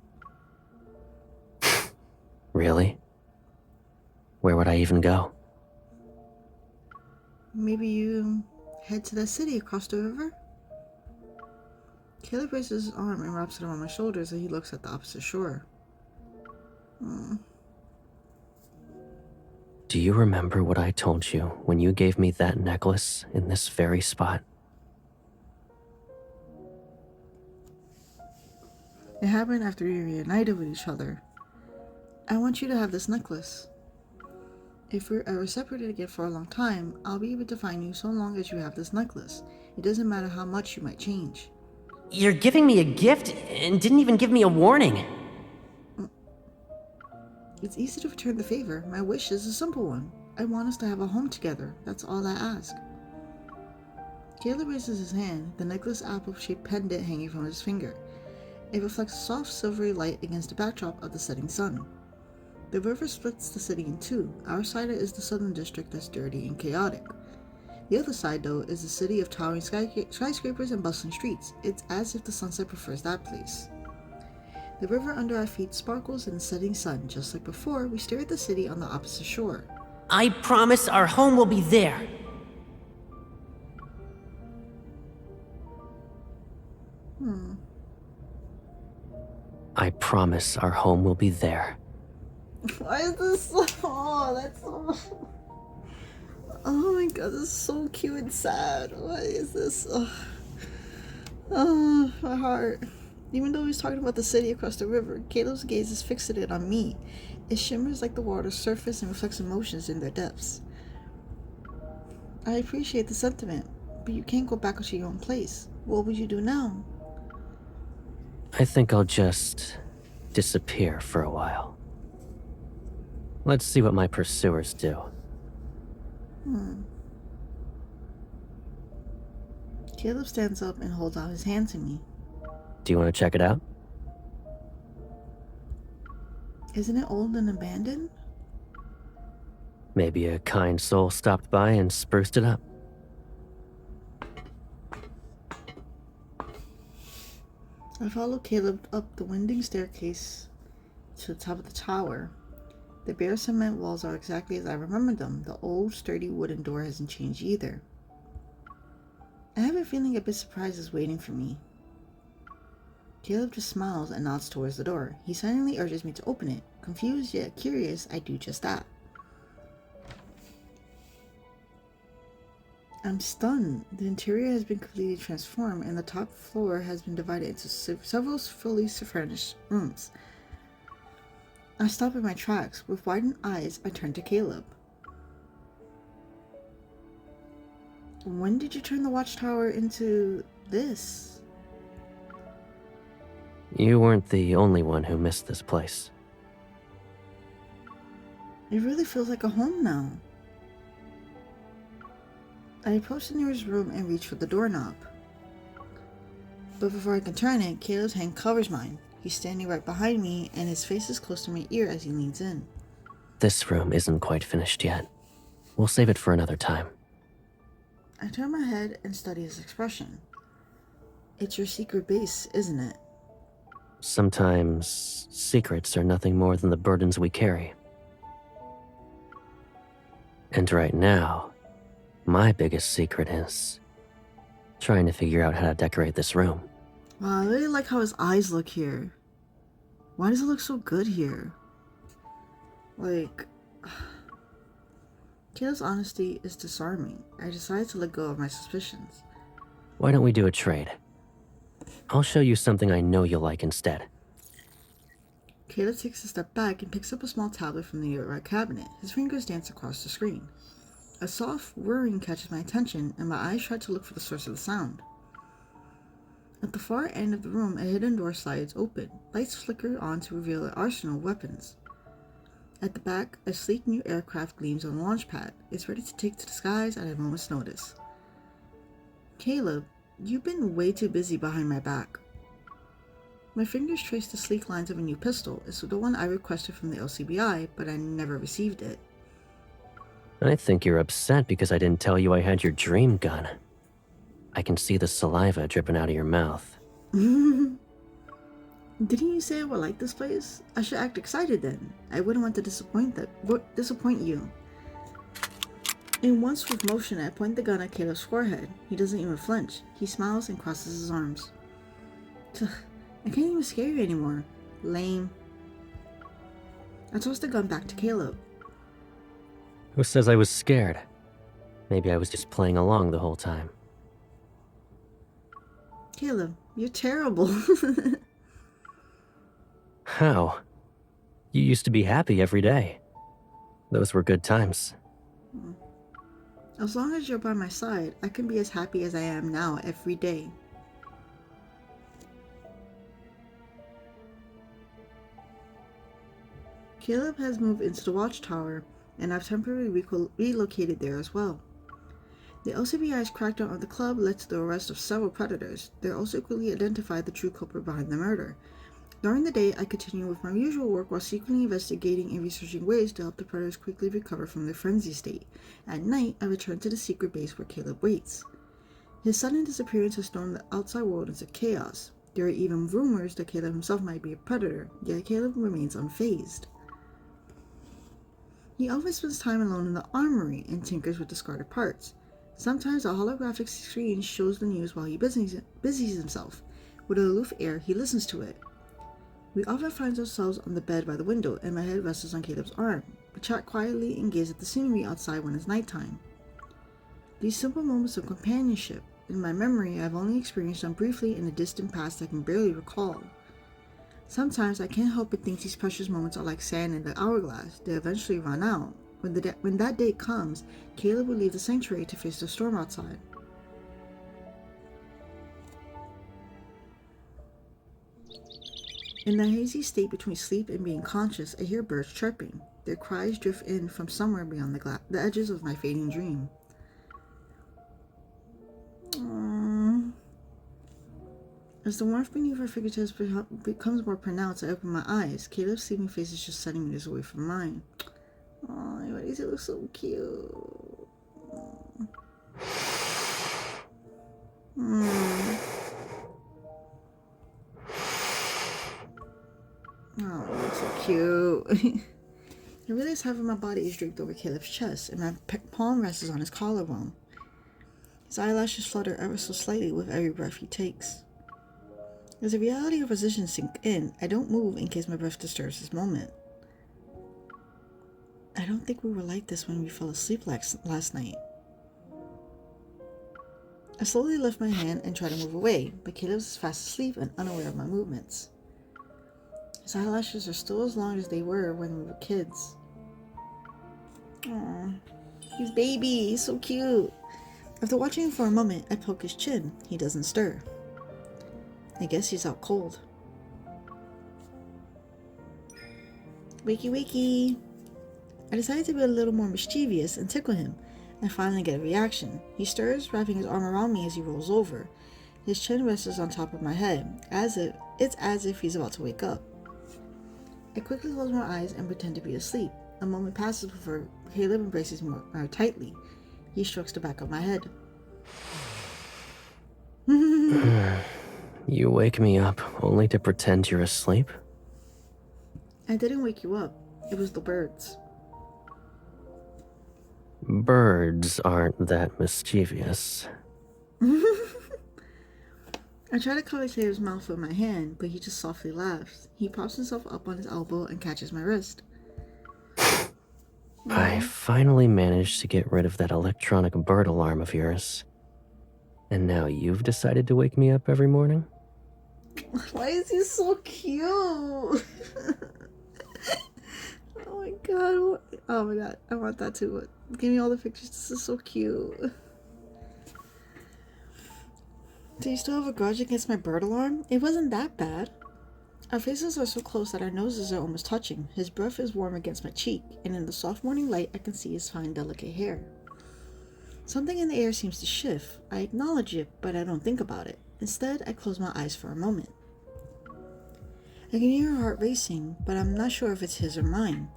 Really? Where would I even go? Maybe you head to that city across the river? Caleb raises his arm and wraps it around my shoulders as he looks at the opposite shore. Do you remember what I told you when you gave me that necklace in this very spot? It happened after we reunited with each other. I want you to have this necklace. If we're ever separated again for a long time, I'll be able to find you so long as you have this necklace. It doesn't matter how much you might change. You're giving me a gift and didn't even give me a warning. It's easy to return the favor. My wish is a simple one. I want us to have a home together. That's all I ask. Caleb raises his hand, the necklace apple-shaped pendant hanging from his finger. It reflects soft silvery light against the backdrop of the setting sun. The river splits the city in two. Our side is the southern district that's dirty and chaotic. The other side, though, is the city of towering skyscrapers and bustling streets. It's as if the sunset prefers that place. The river under our feet sparkles in the setting sun. Just like before, we stare at the city on the opposite shore. I promise our home will be there. I promise our home will be there. Why is this so... Oh, that's so... Oh my god, this is so cute and sad. Why is this? Oh, my heart. Even though he's talking about the city across the river, Kato's gaze is fixated on me. It shimmers like the water's surface and reflects emotions in their depths. I appreciate the sentiment, but you can't go back to your own place. What would you do now? I think I'll just disappear for a while. Let's see what my pursuers do. Caleb stands up and holds out his hand to me. Do you want to check it out? Isn't it old and abandoned? Maybe a kind soul stopped by and spruced it up. I follow Caleb up the winding staircase to the top of the tower. The bare cement walls are exactly as I remembered them. The old, sturdy wooden door hasn't changed either. I have a feeling a bit surprise is waiting for me. Caleb just smiles and nods towards the door. He silently urges me to open it. Confused yet curious, I do just that. I'm stunned. The interior has been completely transformed, and the top floor has been divided into several fully furnished rooms. I stop in my tracks. With widened eyes, I turn to Caleb. When did you turn the watchtower into this? You weren't the only one who missed this place. It really feels like a home now. I approach the nearest room and reach for the doorknob. But before I can turn it, Caleb's hand covers mine. He's standing right behind me, and his face is close to my ear as he leans in. This room isn't quite finished yet. We'll save it for another time. I turn my head and study his expression. It's your secret base, isn't it? Sometimes secrets are nothing more than the burdens we carry. And right now, my biggest secret is trying to figure out how to decorate this room. Wow, I really like how his eyes look here. Why does it look so good here? Like... Caleb's honesty is disarming. I decide to let go of my suspicions. Why don't we do a trade? I'll show you something I know you'll like instead. Caleb takes a step back and picks up a small tablet from the right cabinet. His fingers dance across the screen. A soft whirring catches my attention, and my eyes try to look for the source of the sound. At the far end of the room, a hidden door slides open. Lights flicker on to reveal an arsenal of weapons. At the back, a sleek new aircraft gleams on the launch pad. It's ready to take to the skies at a moment's notice. Caleb, you've been way too busy behind my back. My fingers trace the sleek lines of a new pistol. It's the one I requested from the LCBI, but I never received it. I think you're upset because I didn't tell you I had your dream gun. I can see the saliva dripping out of your mouth. Didn't you say I would like this place? I should act excited then. I wouldn't want to disappoint you. In one swift motion, I point the gun at Kato's forehead. He doesn't even flinch. He smiles and crosses his arms. I can't even scare you anymore. Lame. I tossed the gun back to Caleb. Who says I was scared? Maybe I was just playing along the whole time. Caleb, you're terrible. How? You used to be happy every day. Those were good times. As long as you're by my side, I can be as happy as I am now every day. Caleb has moved into the watchtower, and I've temporarily relocated there as well. The LCBI's crackdown on the club led to the arrest of several predators. They also quickly identified the true culprit behind the murder. During the day, I continue with my usual work while secretly investigating and researching ways to help the predators quickly recover from their frenzy state. At night, I return to the secret base where Caleb waits. His sudden disappearance has thrown the outside world into chaos. There are even rumors that Caleb himself might be a predator, yet Caleb remains unfazed. He often spends time alone in the armory and tinkers with discarded parts. Sometimes a holographic screen shows the news while he busies himself. With an aloof air, he listens to it. We often find ourselves on the bed by the window, and my head rests on Caleb's arm. We chat quietly and gaze at the scenery outside when it's nighttime. These simple moments of companionship, in my memory, I've only experienced them briefly in a distant past I can barely recall. Sometimes I can't help but think these precious moments are like sand in the hourglass. They eventually run out. When that day comes, Caleb will leave the sanctuary to face the storm outside. In the hazy state between sleep and being conscious, I hear birds chirping. Their cries drift in from somewhere beyond the edges of my fading dream. As the warmth beneath our fingertips becomes more pronounced, I open my eyes. Caleb's sleeping face is just centimeters away from mine. Oh, why does it look so cute? Oh, it looks so cute. I realize half of my body is draped over Caleb's chest, and my palm rests on his collarbone. His eyelashes flutter ever so slightly with every breath he takes. As the reality of position sink in, I don't move in case my breath disturbs this moment. I don't think we were like this when we fell asleep last night. I slowly lift my hand and try to move away, but Caleb is fast asleep and unaware of my movements. His eyelashes are still as long as they were when we were kids. Aww, he's baby, he's so cute. After watching him for a moment, I poke his chin. He doesn't stir. I guess he's out cold. Wakey wakey. I decided to be a little more mischievous and tickle him. I finally get a reaction. He stirs, wrapping his arm around me as he rolls over. His chin rests on top of my head, as if he's about to wake up. I quickly close my eyes and pretend to be asleep. A moment passes before Caleb embraces me more tightly. He strokes the back of my head. You wake me up only to pretend you're asleep? I didn't wake you up. It was the birds. Birds aren't that mischievous. I try to cover Caleb's mouth with my hand, but he just softly laughs. He props himself up on his elbow and catches my wrist. I finally managed to get rid of that electronic bird alarm of yours. And now you've decided to wake me up every morning? Why is he so cute? Oh my god. Oh my god. I want that too. Give me all the pictures. This is so cute. Do you still have a grudge against my bird alarm? It wasn't that bad. Our faces are so close that our noses are almost touching. His breath is warm against my cheek, and in the soft morning light I can see his fine, delicate hair. Something in the air seems to shift. I acknowledge it, but I don't think about it. Instead, I close my eyes for a moment. I can hear her heart racing, but I'm not sure if it's his or mine.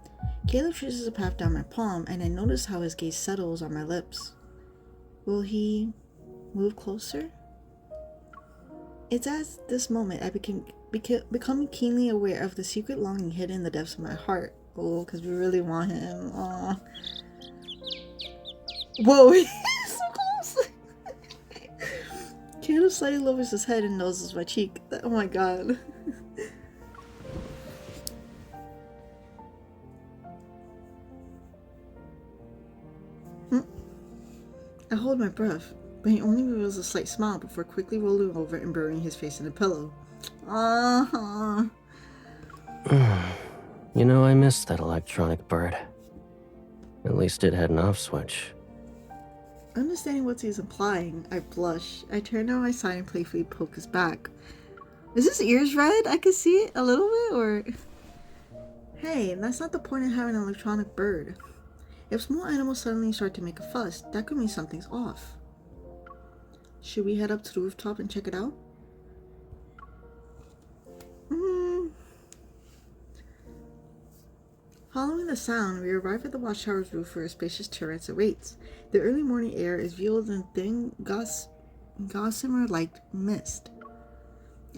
Caleb traces a path down my palm, and I notice how his gaze settles on my lips. Will he move closer? It's at this moment I become keenly aware of the secret longing hidden in the depths of my heart. Oh, because we really want him. Aww. Whoa, he's so close! Caleb slightly lowers his head and noses my cheek. Oh my god. hold my breath, but he only reveals a slight smile before quickly rolling over and burying his face in a pillow. Ah. You know, I miss that electronic bird. At least it had an off switch. Understanding what he's implying, I blush. I turn on my side and playfully poke his back. Is his ears red? I can see it a little bit, or... Hey, that's not the point of having an electronic bird. If small animals suddenly start to make a fuss, that could mean something's off. Should we head up to the rooftop and check it out? Following the sound, we arrive at the watchtower's roof where a spacious turret awaits. The early morning air is veiled in thin, gossamer-like mist.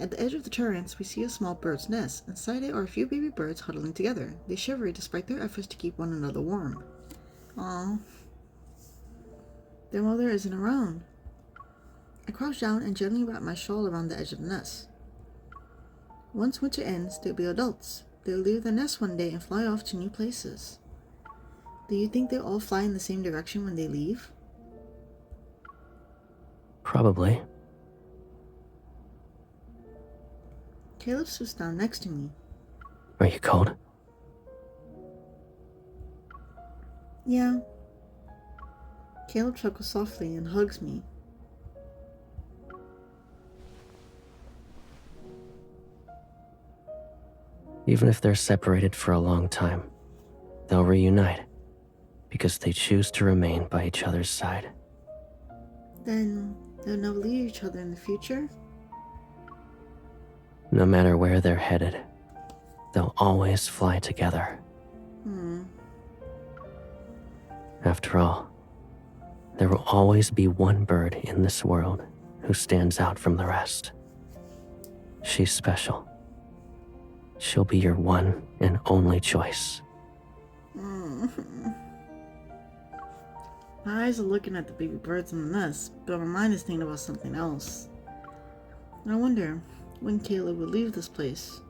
At the edge of the turrets, we see a small bird's nest. Inside it are a few baby birds huddling together. They shiver despite their efforts to keep one another warm. Aww. Their mother isn't around. I crouch down and gently wrap my shawl around the edge of the nest. Once winter ends, they'll be adults. They'll leave the nest one day and fly off to new places. Do you think they'll all fly in the same direction when they leave? Probably. Caleb sits down next to me. Are you cold? Yeah. Caleb chuckles softly and hugs me. Even if they're separated for a long time, they'll reunite because they choose to remain by each other's side. Then they'll never leave each other in the future? No matter where they're headed, they'll always fly together. After all, there will always be one bird in this world who stands out from the rest. She's special. She'll be your one and only choice. My eyes are looking at the baby birds in the nest, but my mind is thinking about something else. I wonder when Caleb will leave this place.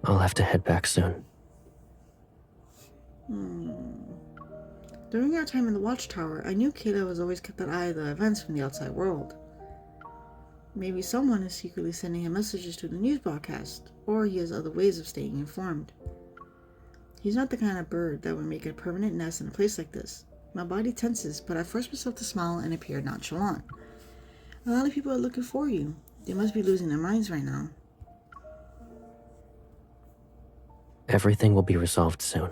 I'll have to head back soon. During our time in the watchtower, I knew Caleb has always kept an eye on the events from the outside world. Maybe someone is secretly sending him messages to the news broadcast, or he has other ways of staying informed. He's not the kind of bird that would make a permanent nest in a place like this. My body tenses, but I force myself to smile and appear nonchalant. A lot of people are looking for you. They must be losing their minds right now. Everything will be resolved soon.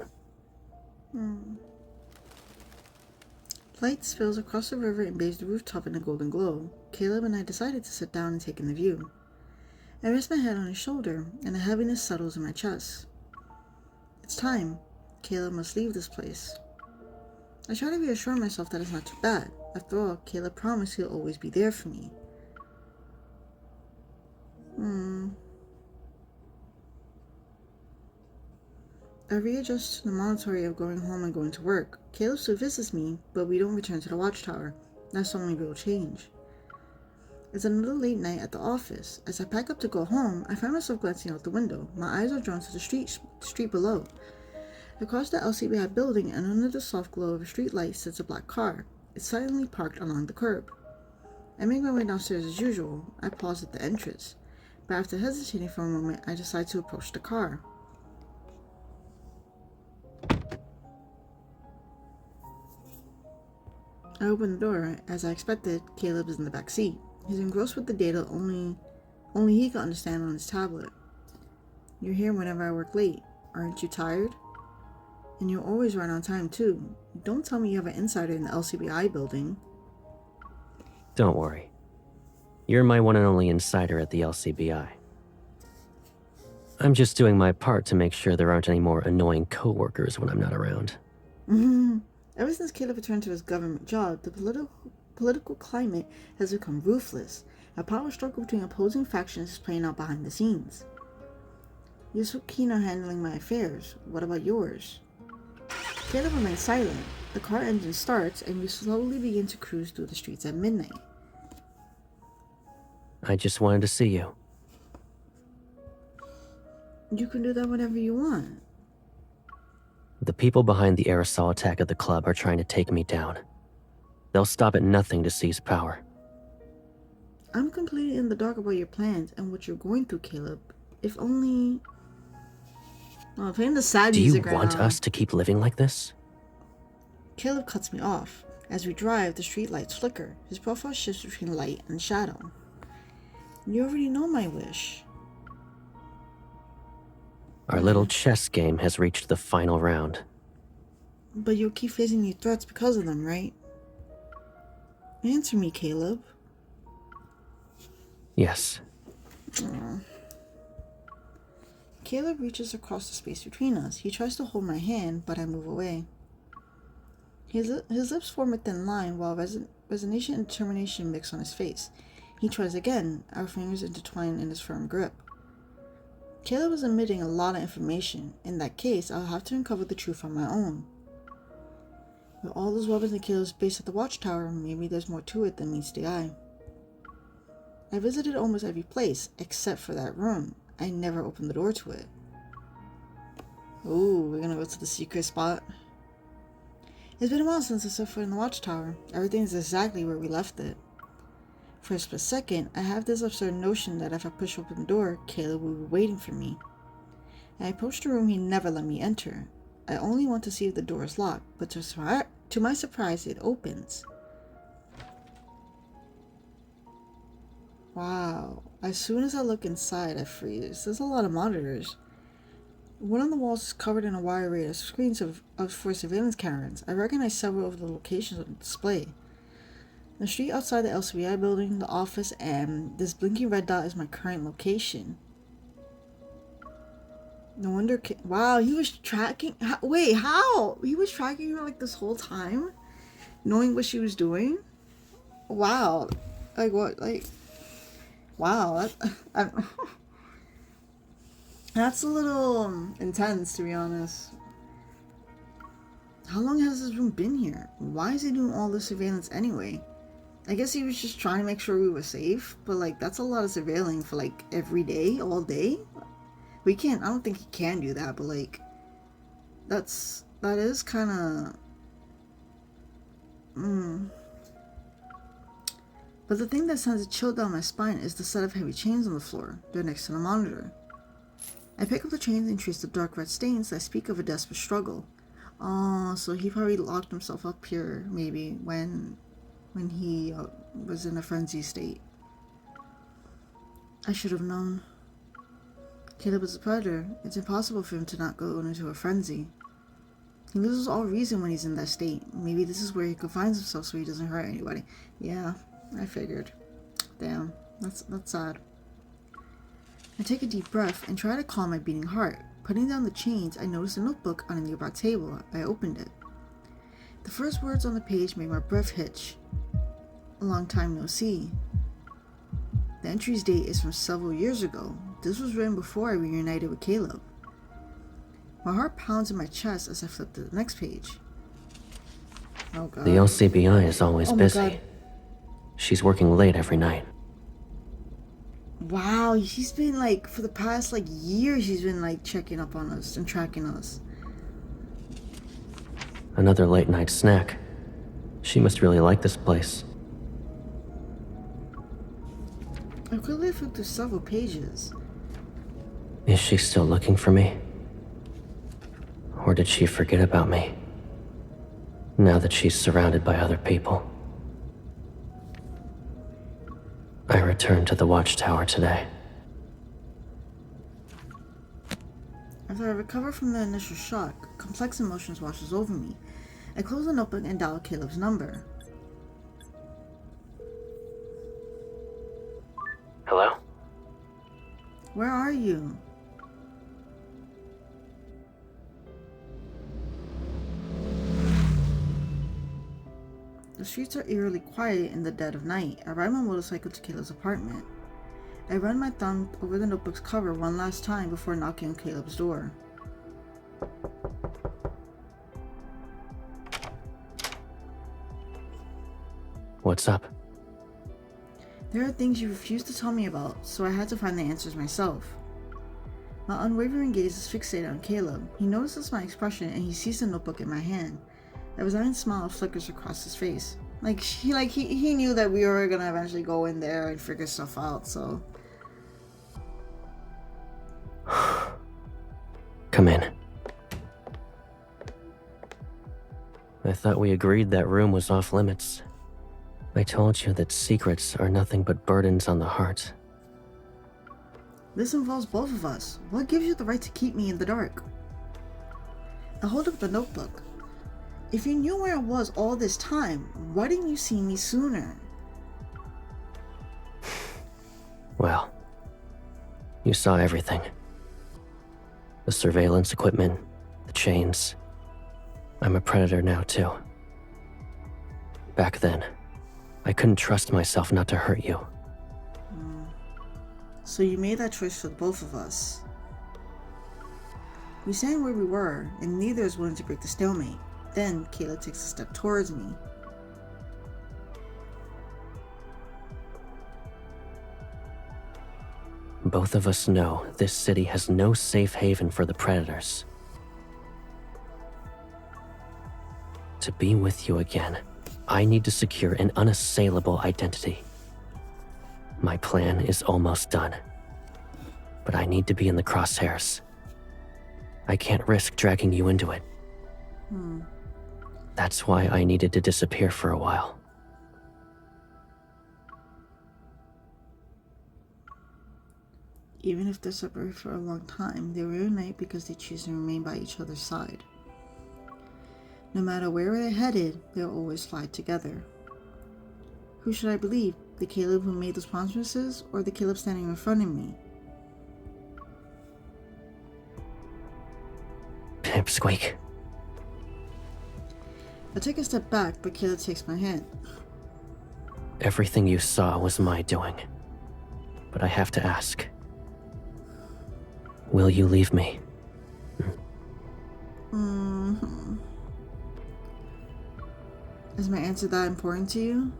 Light spills across the river and bathes the rooftop in a golden glow. Caleb and I decided to sit down and take in the view. I rest my head on his shoulder, and a heaviness settles in my chest. It's time. Caleb must leave this place. I try to reassure myself that it's not too bad. After all, Caleb promised he'll always be there for me. I readjust to the monotony of going home and going to work. Caleb still visits me, but we don't return to the watchtower. That's the only real change. It's another late night at the office. As I pack up to go home, I find myself glancing out the window. My eyes are drawn to the street below. Across the LCBI building and under the soft glow of a street light sits a black car. It's silently parked along the curb. I make my way downstairs as usual. I pause at the entrance, but after hesitating for a moment, I decide to approach the car. I open the door. As I expected, Caleb is in the back seat. He's engrossed with the data only he can understand on his tablet. You're here whenever I work late. Aren't you tired? And you're always right on time, too. Don't tell me you have an insider in the LCBI building. Don't worry. You're my one and only insider at the LCBI. I'm just doing my part to make sure there aren't any more annoying coworkers when I'm not around. Ever since Caleb returned to his government job, the political climate has become ruthless. A power struggle between opposing factions is playing out behind the scenes. You're so keen on handling my affairs. What about yours? Caleb remains silent. The car engine starts, and we slowly begin to cruise through the streets at midnight. I just wanted to see you. You can do that whenever you want. The people behind the aerosol attack at the club are trying to take me down. They'll stop at nothing to seize power. I'm completely in the dark about your plans and what you're going through, Caleb. If only... Oh, playing the sad Do you music right want now. us to keep living like this? Caleb cuts me off. As we drive, the street lights flicker. His profile shifts between light and shadow. You already know my wish. Our little chess game has reached the final round. But you'll keep facing new threats because of them, right? Answer me, Caleb. Yes. Aww. Caleb reaches across the space between us. He tries to hold my hand, but I move away. His lips form a thin line while resignation and determination mix on his face. He tries again, our fingers intertwine in his firm grip. Caleb is emitting a lot of information. In that case, I'll have to uncover the truth on my own. With all those weapons in Caleb's base at the watchtower, maybe there's more to it than meets the eye. I visited almost every place, except for that room. I never opened the door to it. Ooh, we're gonna go to the secret spot. It's been a while since I set foot in the watchtower. Everything's exactly where we left it. For a split second, I have this absurd notion that if I push open the door, Caleb will be waiting for me. I approach the room he never let me enter. I only want to see if the door is locked, but to my surprise, it opens. Wow. As soon as I look inside, I freeze. There's a lot of monitors. One of the walls is covered in a wide array of screens for surveillance cameras. I recognize several of the locations on display. The street outside the LCBI building, the office, and this blinking red dot is my current location. No wonder... Wow, he was tracking... Wait, how? He was tracking her like this whole time? Knowing what she was doing? Wow. Like what? Like... Wow. That's a little intense, to be honest. How long has this room been here? Why is he doing all this surveillance anyway? I guess he was just trying to make sure we were safe, but like that's a lot of surveilling for like every day, all day. I don't think he can do that, but like that is kind of But the thing that sends a chill down my spine is the set of heavy chains on the floor. They're next to the monitor. I pick up the chains and trace the dark red stains that speak of a desperate struggle. Oh, so he probably locked himself up here, maybe, when he was in a frenzy state. I should have known. Caleb is a predator. It's impossible for him to not go into a frenzy. He loses all reason when he's in that state. Maybe this is where he confines himself so he doesn't hurt anybody. Yeah, I figured. Damn, that's sad. I take a deep breath and try to calm my beating heart. Putting down the chains, I notice a notebook on a nearby table. I opened it. The first words on the page made my breath hitch. A long time no see. The entry's date is from several years ago. This was written before I reunited with Caleb. My heart pounds in my chest as I flip to the next page. Oh god. The LCBI is always Oh my busy. God. She's working late every night. Wow, she's been like, for the past like year, she's been like checking up on us and tracking us. Another late night snack. She must really like this place. I quickly flipped through several pages. Is she still looking for me? Or did she forget about me? Now that she's surrounded by other people. I returned to the watchtower today. After I recover from the initial shock, complex emotions washes over me. I close the notebook and dial Caleb's number. Hello? Where are you? The streets are eerily quiet in the dead of night. I ride my motorcycle to Caleb's apartment. I run my thumb over the notebook's cover one last time before knocking on Caleb's door. What's up? There are things you refuse to tell me about, so I had to find the answers myself. My unwavering gaze is fixated on Caleb. He notices my expression and he sees the notebook in my hand. A resigned smile flickers across his face. He knew that we were gonna eventually go in there and figure stuff out, so. Come in. I thought we agreed that room was off limits. I told you that secrets are nothing but burdens on the heart. This involves both of us. What gives you the right to keep me in the dark? I hold up the notebook. If you knew where I was all this time, why didn't you see me sooner? Well, you saw everything. The surveillance equipment, the chains. I'm a predator now, too. Back then, I couldn't trust myself not to hurt you. So you made that choice for both of us. We stand where we were, and neither is willing to break the stalemate. Then Kayla takes a step towards me. Both of us know this city has no safe haven for the predators. To be with you again, I need to secure an unassailable identity. My plan is almost done, but I need to be in the crosshairs. I can't risk dragging you into it. That's why I needed to disappear for a while. Even if they're separated for a long time, they reunite because they choose to remain by each other's side. No matter where they're headed, they'll always fly together. Who should I believe? The Caleb who made those promises, or the Caleb standing in front of me? Pipsqueak. I take a step back, but Caleb takes my hand. Everything you saw was my doing. But I have to ask. Will you leave me? Is my answer that important to you?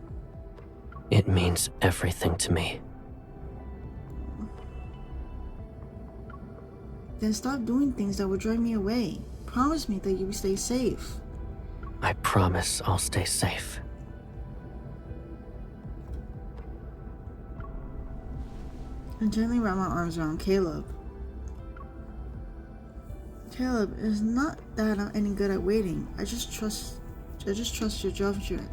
It means everything to me. Then stop doing things that would drive me away. Promise me that you will stay safe. I promise I'll stay safe. I gently wrap my arms around Caleb. Caleb, it's not that I'm any good at waiting. I just trust your judgment.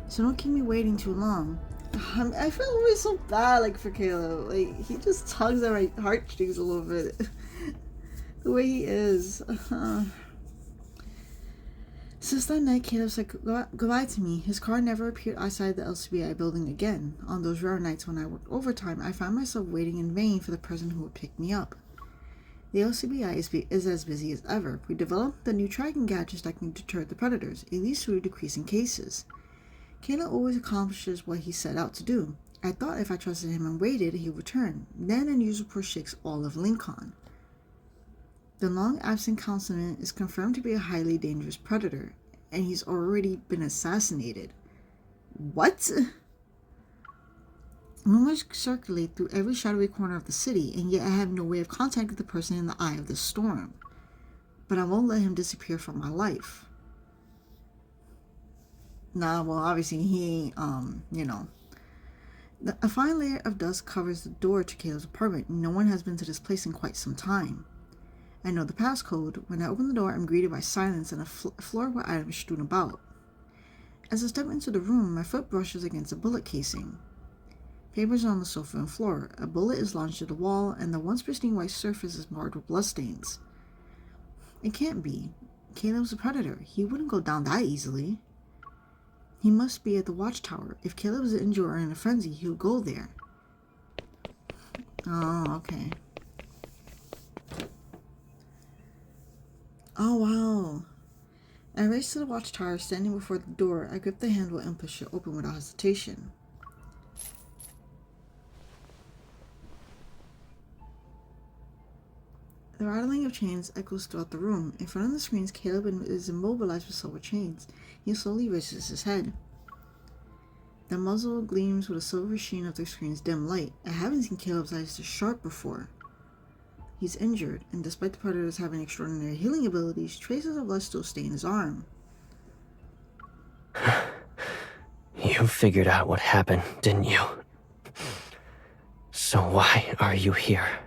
So don't keep me waiting too long. I feel always so bad, for Caleb. He just tugs at my heartstrings a little bit. The way he is. Since that night, Caleb said goodbye to me. His car never appeared outside the LCBI building again. On those rare nights when I worked overtime, I found myself waiting in vain for the person who would pick me up. The LCBI is as busy as ever. We developed the new tracking gadgets that can deter the predators, at least through decreasing cases. Caleb always accomplishes what he set out to do. I thought if I trusted him and waited, he would return. Then a news report shakes all of Lincoln. The long-absent councilman is confirmed to be a highly dangerous predator, and he's already been assassinated. What? Rumors circulate through every shadowy corner of the city, and yet I have no way of contacting the person in the eye of the storm. But I won't let him disappear from my life. Nah, well, obviously he ain't, A fine layer of dust covers the door to Caleb's apartment. No one has been to this place in quite some time. I know the passcode. When I open the door, I'm greeted by silence and a floor where items strewn about. As I step into the room, my foot brushes against a bullet casing. Papers are on the sofa and floor. A bullet is launched at the wall, and the once pristine white surface is marred with bloodstains. It can't be. Caleb's a predator. He wouldn't go down that easily. He must be at the watchtower. If Caleb is injured or in a frenzy, he'll go there. Oh, okay. Oh, wow. I race to the watchtower. Standing before the door, I grip the handle and push it open without hesitation. The rattling of chains echoes throughout the room. In front of the screens, Caleb is immobilized with silver chains. He slowly raises his head. The muzzle gleams with a silver sheen of the screen's dim light. I haven't seen Caleb's eyes this sharp before. He's injured, and despite the predators having extraordinary healing abilities, traces of blood still stain his arm. figured out what happened, didn't you? So why are you here?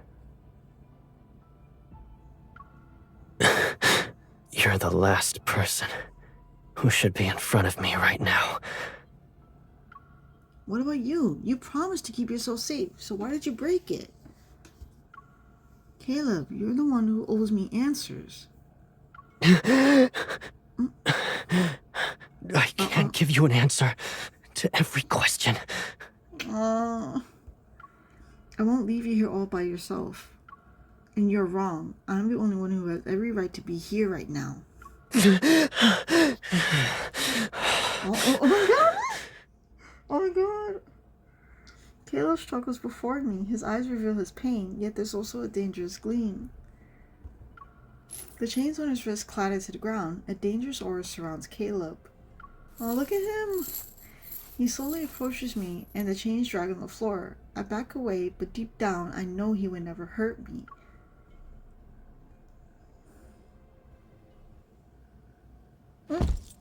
You're the last person who should be in front of me right now. What about you? You promised to keep yourself safe, so why did you break it? Caleb, you're the one who owes me answers. I can't give you an answer to every question. I won't leave you here all by yourself. And you're wrong. I'm the only one who has every right to be here right now. Oh my god! Oh my god! Caleb struggles before me. His eyes reveal his pain, yet there's also a dangerous gleam. The chains on his wrist clatter to the ground. A dangerous aura surrounds Caleb. Oh, look at him! He slowly approaches me, and the chains drag on the floor. I back away, but deep down, I know he would never hurt me.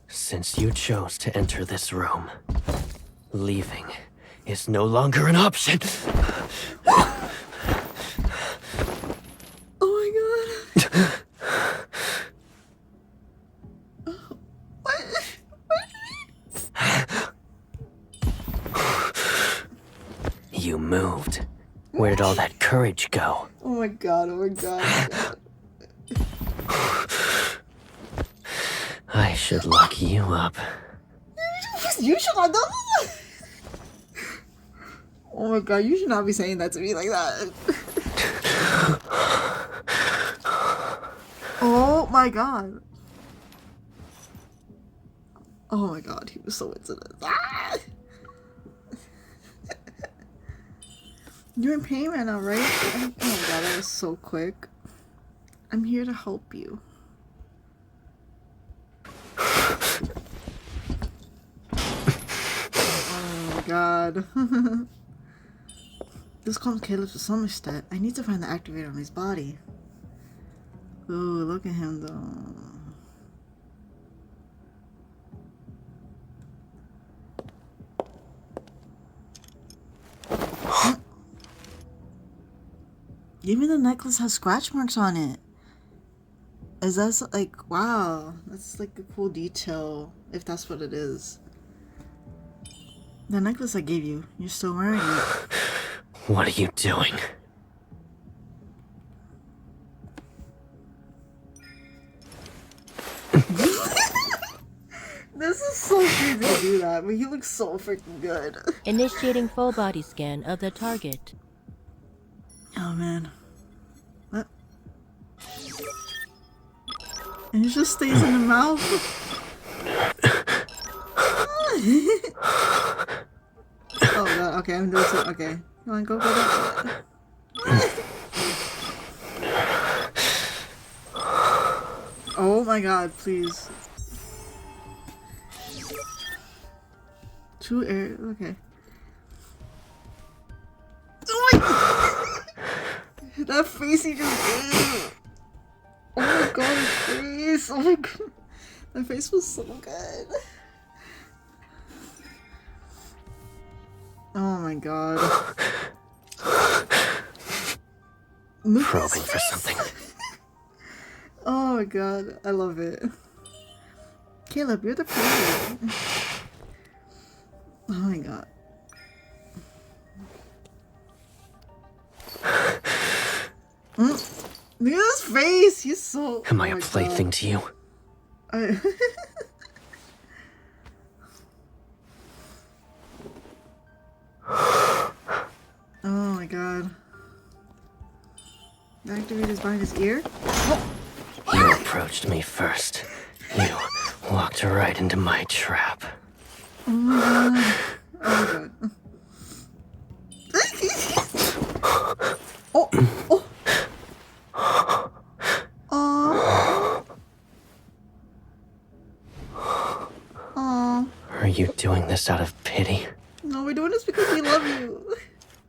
Since you chose to enter this room, leaving is no longer an option. Oh my god! You moved. Where did all that courage go? Oh my god, oh my god, oh my god. I should lock you up. You should not do that! Oh my god, you should not be saying that to me like that. Oh my god. Oh my god, he was so into this. Ah! You're in pain right now, right? Oh my god, that was so quick. I'm here to help you. Oh my god. This calms Caleb to some extent. I need to find the activator on his body. Ooh, look at him though. Even the necklace has scratch marks on it. Is that like, wow, that's like a cool detail, if that's what it is. The necklace I gave you, you're still wearing it. What are you doing? This is so creepy to do that, but he looks so freaking good. Initiating full body scan of the target. Oh man. What? And it just stays in the mouth. Oh god, okay, I'm doing so. Okay. You wanna go for that? Oh my god, please. Two air. Okay. Oh my god! That face he just gave! Oh my god, his face! Oh my god. That face was so good. Oh my god. Look at his Probing for face. something. Oh my god, I love it. Caleb, you're the president. Oh my god. Look at his face! He's so. Am I oh a my plaything god. to you? Oh my god. The activator's behind his ear? You approached me first. You walked right into my trap. Oh my god. Oh my god. Oh! Oh! Oh! Oh! Are you doing this out of pity? No, we're doing this because we love you.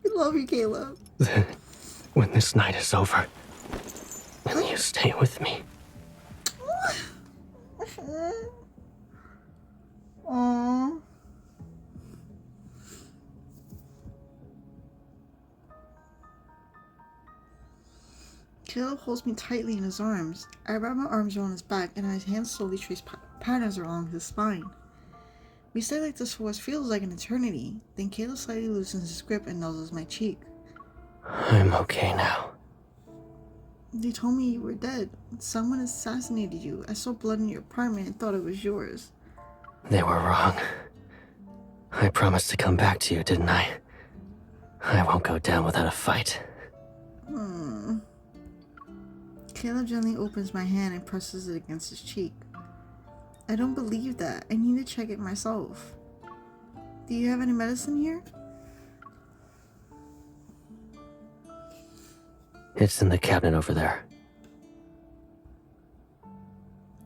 We love you, Caleb. Then, when this night is over, will you stay with me? Oh. Caleb holds me tightly in his arms. I wrap my arms around his back and his hands slowly trace patterns along his spine. We stay like this for what feels like an eternity. Then Caleb slightly loosens his grip and nuzzles my cheek. I'm okay now. They told me you were dead. Someone assassinated you. I saw blood in your apartment and thought it was yours. They were wrong. I promised to come back to you, didn't I? I won't go down without a fight. Caleb gently opens my hand and presses it against his cheek. I don't believe that. I need to check it myself. Do you have any medicine here? It's in the cabinet over there.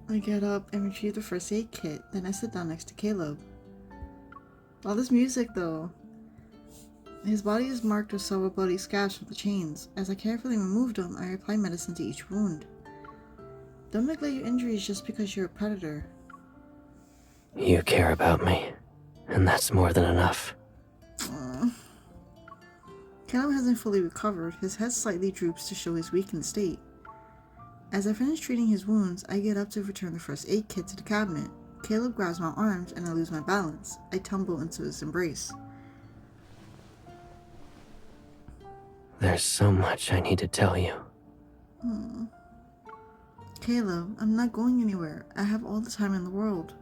I get up and retrieve the first aid kit, then I sit down next to Caleb. All this music though. His body is marked with several bloody scabs from the chains. As I carefully remove them, I apply medicine to each wound. Don't neglect your injuries just because you're a predator. You care about me, and that's more than enough. Caleb hasn't fully recovered. His head slightly droops to show his weakened state. As I finish treating his wounds, I get up to return the first aid kit to the cabinet. Caleb grabs my arms and I lose my balance. I tumble into his embrace. There's so much I need to tell you. Caleb, I'm not going anywhere. I have all the time in the world.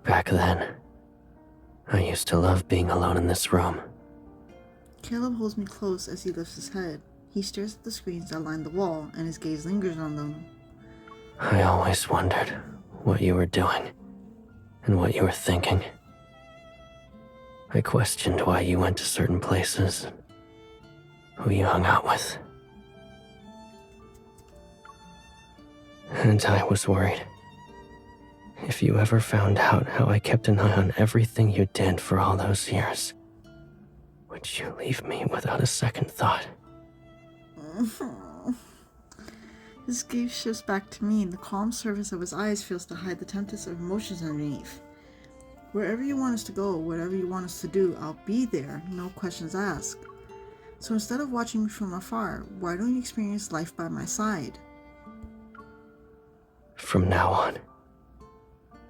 Back then, I used to love being alone in this room. Caleb holds me close as he lifts his head. He stares at the screens that line the wall, and his gaze lingers on them. I always wondered what you were doing and what you were thinking. I questioned why you went to certain places, who you hung out with. And I was worried. If you ever found out how I kept an eye on everything you did for all those years, would you leave me without a second thought? His gaze shifts back to me, and the calm surface of his eyes fails to hide the tempest of emotions underneath. Wherever you want us to go, whatever you want us to do, I'll be there, no questions asked. So instead of watching me from afar, why don't you experience life by my side? From now on,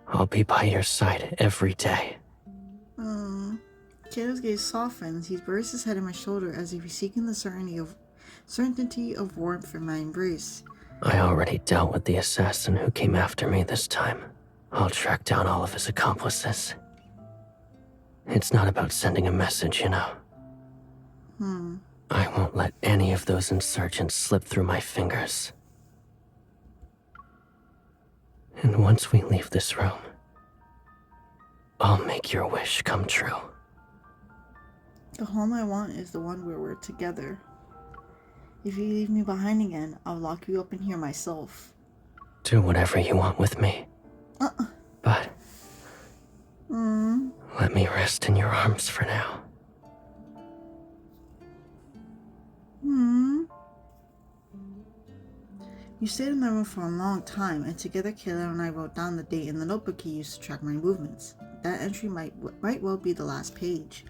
I'll be by your side every day. Caleb's gaze softens. He buries his head in my shoulder as if he's seeking the certainty of warmth in my embrace. I already dealt with the assassin who came after me this time. I'll track down all of his accomplices. It's not about sending a message, you know. I won't let any of those insurgents slip through my fingers. And once we leave this room, I'll make your wish come true. The home I want is the one where we're together. If you leave me behind again, I'll lock you up in here myself. Do whatever you want with me. But let me rest in your arms for now. You stayed in my room for a long time, and together Caleb and I wrote down the date in the notebook he used to track my movements. That entry might well be the last page.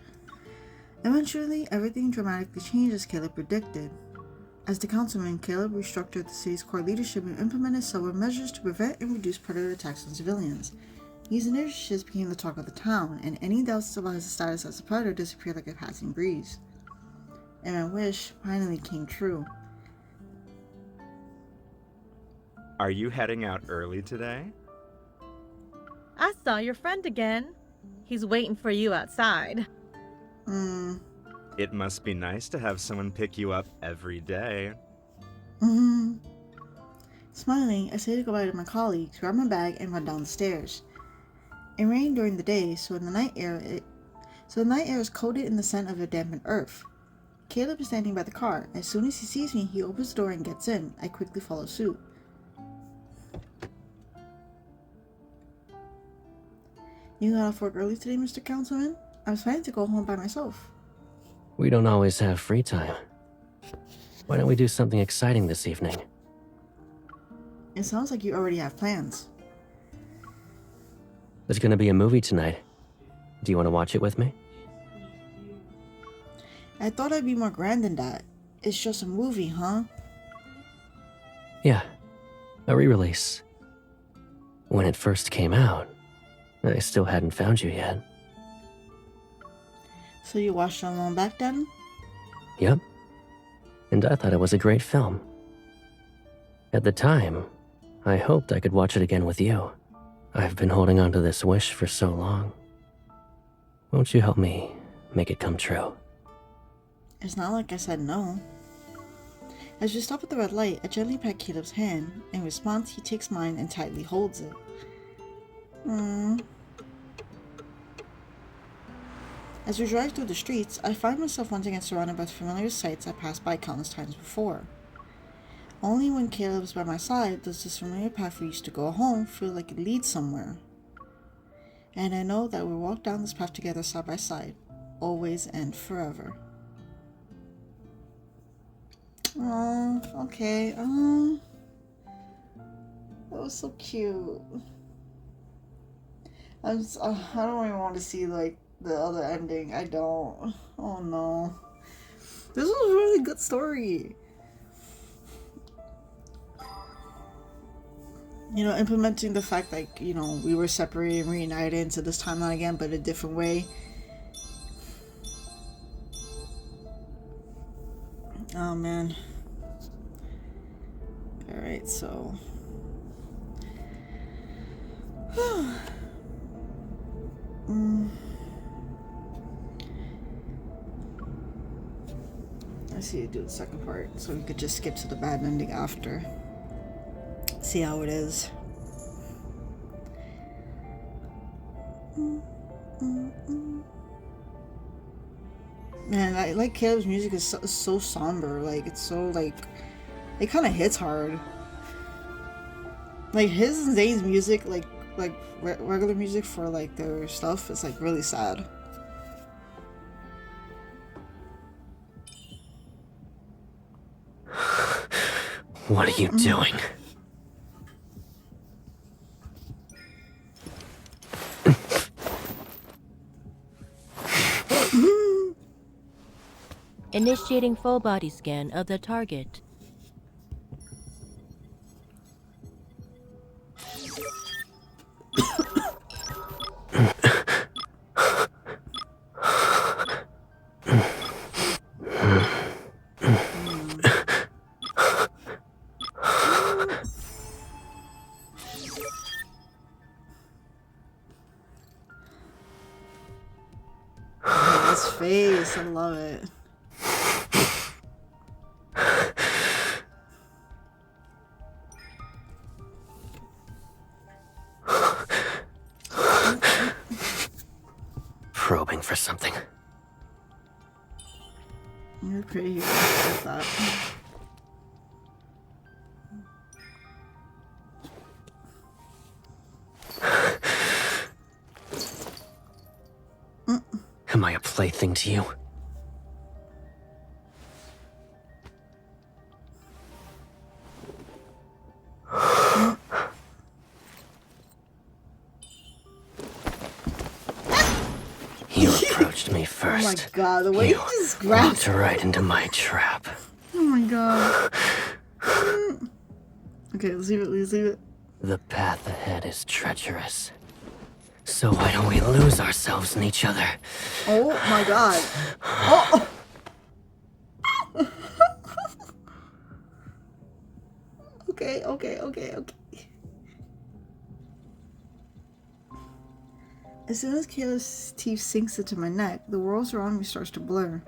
Eventually, everything dramatically changed as Caleb predicted. As the councilman, Caleb restructured the city's core leadership and implemented several measures to prevent and reduce predator attacks on civilians. These initiatives became the talk of the town, and any doubts about his status as a predator disappeared like a passing breeze. And my wish finally came true. Are you heading out early today? I saw your friend again. He's waiting for you outside. It must be nice to have someone pick you up every day. Smiling, I say goodbye to my colleagues, grab my bag, and run down the stairs. It rained during the day, so the night air is coated in the scent of a dampened earth. Caleb is standing by the car. As soon as he sees me, he opens the door and gets in. I quickly follow suit. You got off work early today, Mr. Councilman? I was planning to go home by myself. We don't always have free time. Why don't we do something exciting this evening? It sounds like you already have plans. There's gonna be a movie tonight. Do you want to watch it with me? I thought I'd be more grand than that. It's just a movie, huh? Yeah, a re-release. When it first came out, I still hadn't found you yet. So you watched it alone back then? Yep. And I thought it was a great film. At the time, I hoped I could watch it again with you. I've been holding on to this wish for so long. Won't you help me make it come true? It's not like I said no. As we stop at the red light, I gently pat Caleb's hand. In response, he takes mine and tightly holds it. As we drive through the streets, I find myself once again surrounded by familiar sights I passed by countless times before. Only when Caleb is by my side does this familiar path we used to go home feel like it leads somewhere. And I know that we'll walk down this path together side by side, always and forever. Oh, okay. That was so cute. I don't even want to see like the other ending. I don't. Oh no. This was a really good story. You know, implementing the fact like, you know, we were separated and reunited into this timeline again, but a different way. Oh man. Alright, so I see you do the second part, so we could just skip to the bad ending after. See how it is. Man, I like Caleb's music is so somber. Like it's so like it kind of hits hard. Like his and Zayn's music, like regular music for like their stuff, is like really sad. What are you doing? Initiating full body scan of the target. His face, I love it. Probing for something. You're pretty good at that. Am I a plaything to you? You approached me first. Oh my god, the way You he just grabbed. walked right into my trap. Oh my god. Okay, let's leave it. The path ahead is treacherous. So why don't we lose ourselves in each other? Oh my god. Oh! Okay. As soon as Caleb's teeth sinks into my neck, the world around me starts to blur.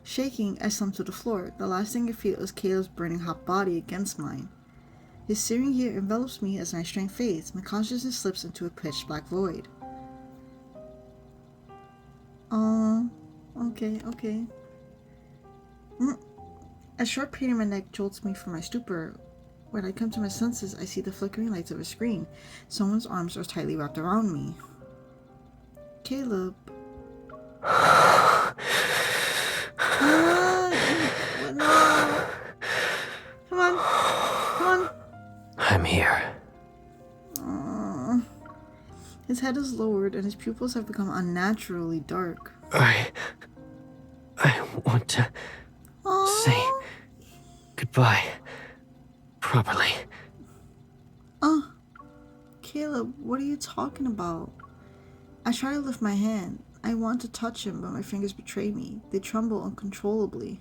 Shaking, I slump to the floor. The last thing I feel is Caleb's burning hot body against mine. His searing heat envelops me as my strength fades. My consciousness slips into a pitch black void. Okay. A sharp pain in my neck jolts me from my stupor. When I come to my senses, I see the flickering lights of a screen. Someone's arms are tightly wrapped around me. Caleb. No. Come on. I'm here. His head is lowered and his pupils have become unnaturally dark. I want to say goodbye. properly. Caleb, what are you talking about? I try to lift my hand. I want to touch him, but my fingers betray me. They tremble uncontrollably.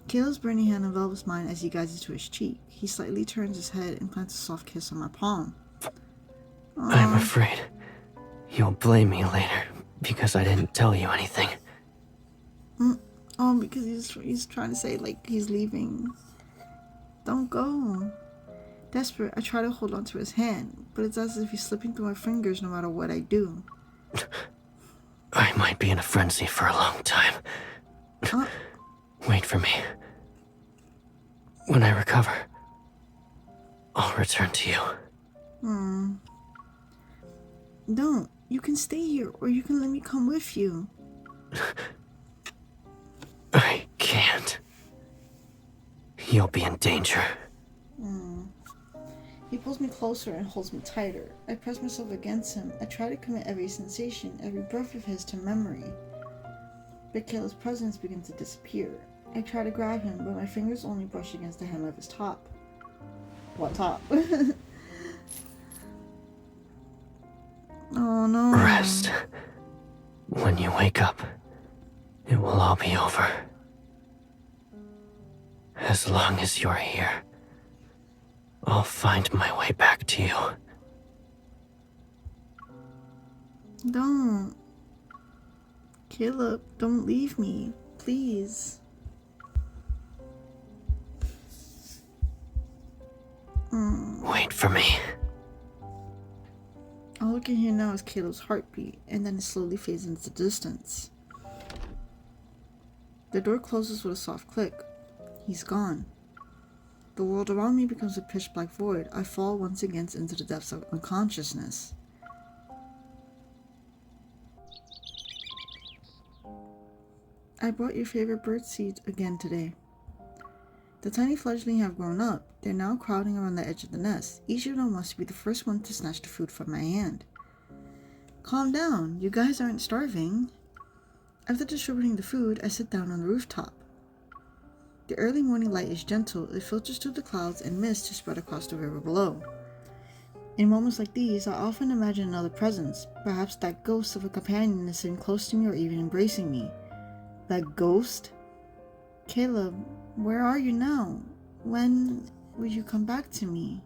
Caleb's burning hand envelops mine as he guides it to his cheek. He slightly turns his head and plants a soft kiss on my palm. I'm afraid you'll blame me later because I didn't tell you anything. Because he's trying to say, like, he's leaving. Don't go. Desperate, I try to hold onto his hand, but it's as if he's slipping through my fingers no matter what I do. I might be in a frenzy for a long time. Wait for me. When I recover, I'll return to you. Don't. You can stay here, or you can let me come with you. I can't. You'll be in danger. He pulls me closer and holds me tighter. I press myself against him. I try to commit every sensation, every breath of his to memory. But Caleb's presence begins to disappear. I try to grab him, but my fingers only brush against the hem of his top. What top? Oh no. Rest. When you wake up, it will all be over. As long as you're here, I'll find my way back to you. Don't. Caleb, don't leave me. Please. Wait for me. All I can hear now is Caleb's heartbeat, and then it slowly fades into the distance. The door closes with a soft click. He's gone. The world around me becomes a pitch black void. I fall once again into the depths of unconsciousness. I brought your favorite birdseed again today. The tiny fledglings have grown up. They're now crowding around the edge of the nest. Each of them wants to be the first one to snatch the food from my hand. Calm down, you guys aren't starving. After distributing the food, I sit down on the rooftop. The early morning light is gentle. It filters through the clouds and mist to spread across the river below. In moments like these, I often imagine another presence. Perhaps that ghost of a companion is sitting close to me or even embracing me. That ghost? Caleb, where are you now? When will you come back to me?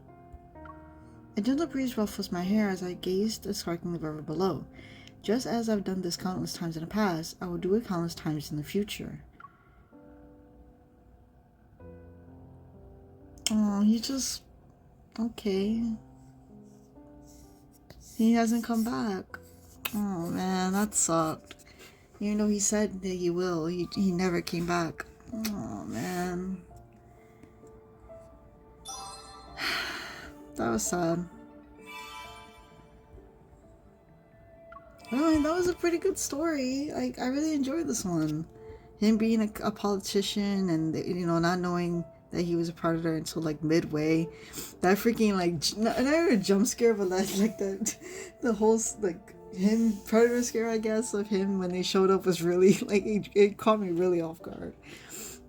A gentle breeze ruffles my hair as I gaze at the sparkling river below. Just as I've done this countless times in the past, I will do it countless times in the future. Oh, he just... okay. He hasn't come back. Oh man, that sucked. Even though he said that he will, he never came back. Oh man. That was sad. Well, that was a pretty good story. Like, I really enjoyed this one. Him being a politician and, you know, not knowing that he was a predator until like midway. That freaking like not a jump scare, but like the whole like him predator scare, I guess, of him when they showed up was really like it caught me really off guard.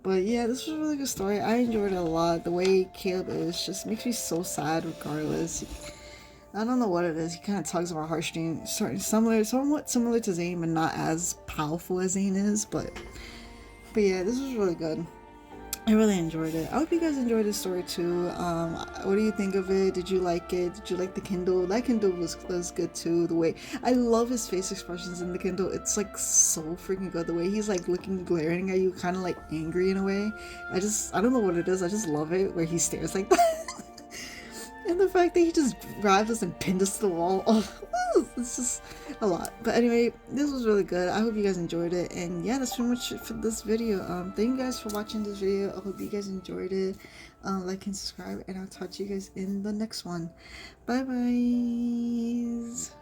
But yeah, this was a really good story. I enjoyed it a lot. The way Caleb is just makes me so sad regardless. I don't know what it is. He kind of tugs on my heartstrings. Somewhat similar to Zane, but not as powerful as Zane is. But yeah, this was really good. I really enjoyed it. I hope you guys enjoyed this story too. What do you think of it? Did you like it? Did you like the Kindle? That Kindle was good too. The way I love his face expressions in the Kindle. It's like so freaking good. The way he's like looking, glaring at you, kind of like angry in a way. I don't know what it is. I just love it where he stares like that. And the fact that he just grabbed us and pinned us to the wall. Oh, it's just a lot. But anyway, this was really good. I hope you guys enjoyed it. And yeah, that's pretty much it for this video. Thank you guys for watching this video. I hope you guys enjoyed it. Like and subscribe. And I'll talk to you guys in the next one. Bye bye.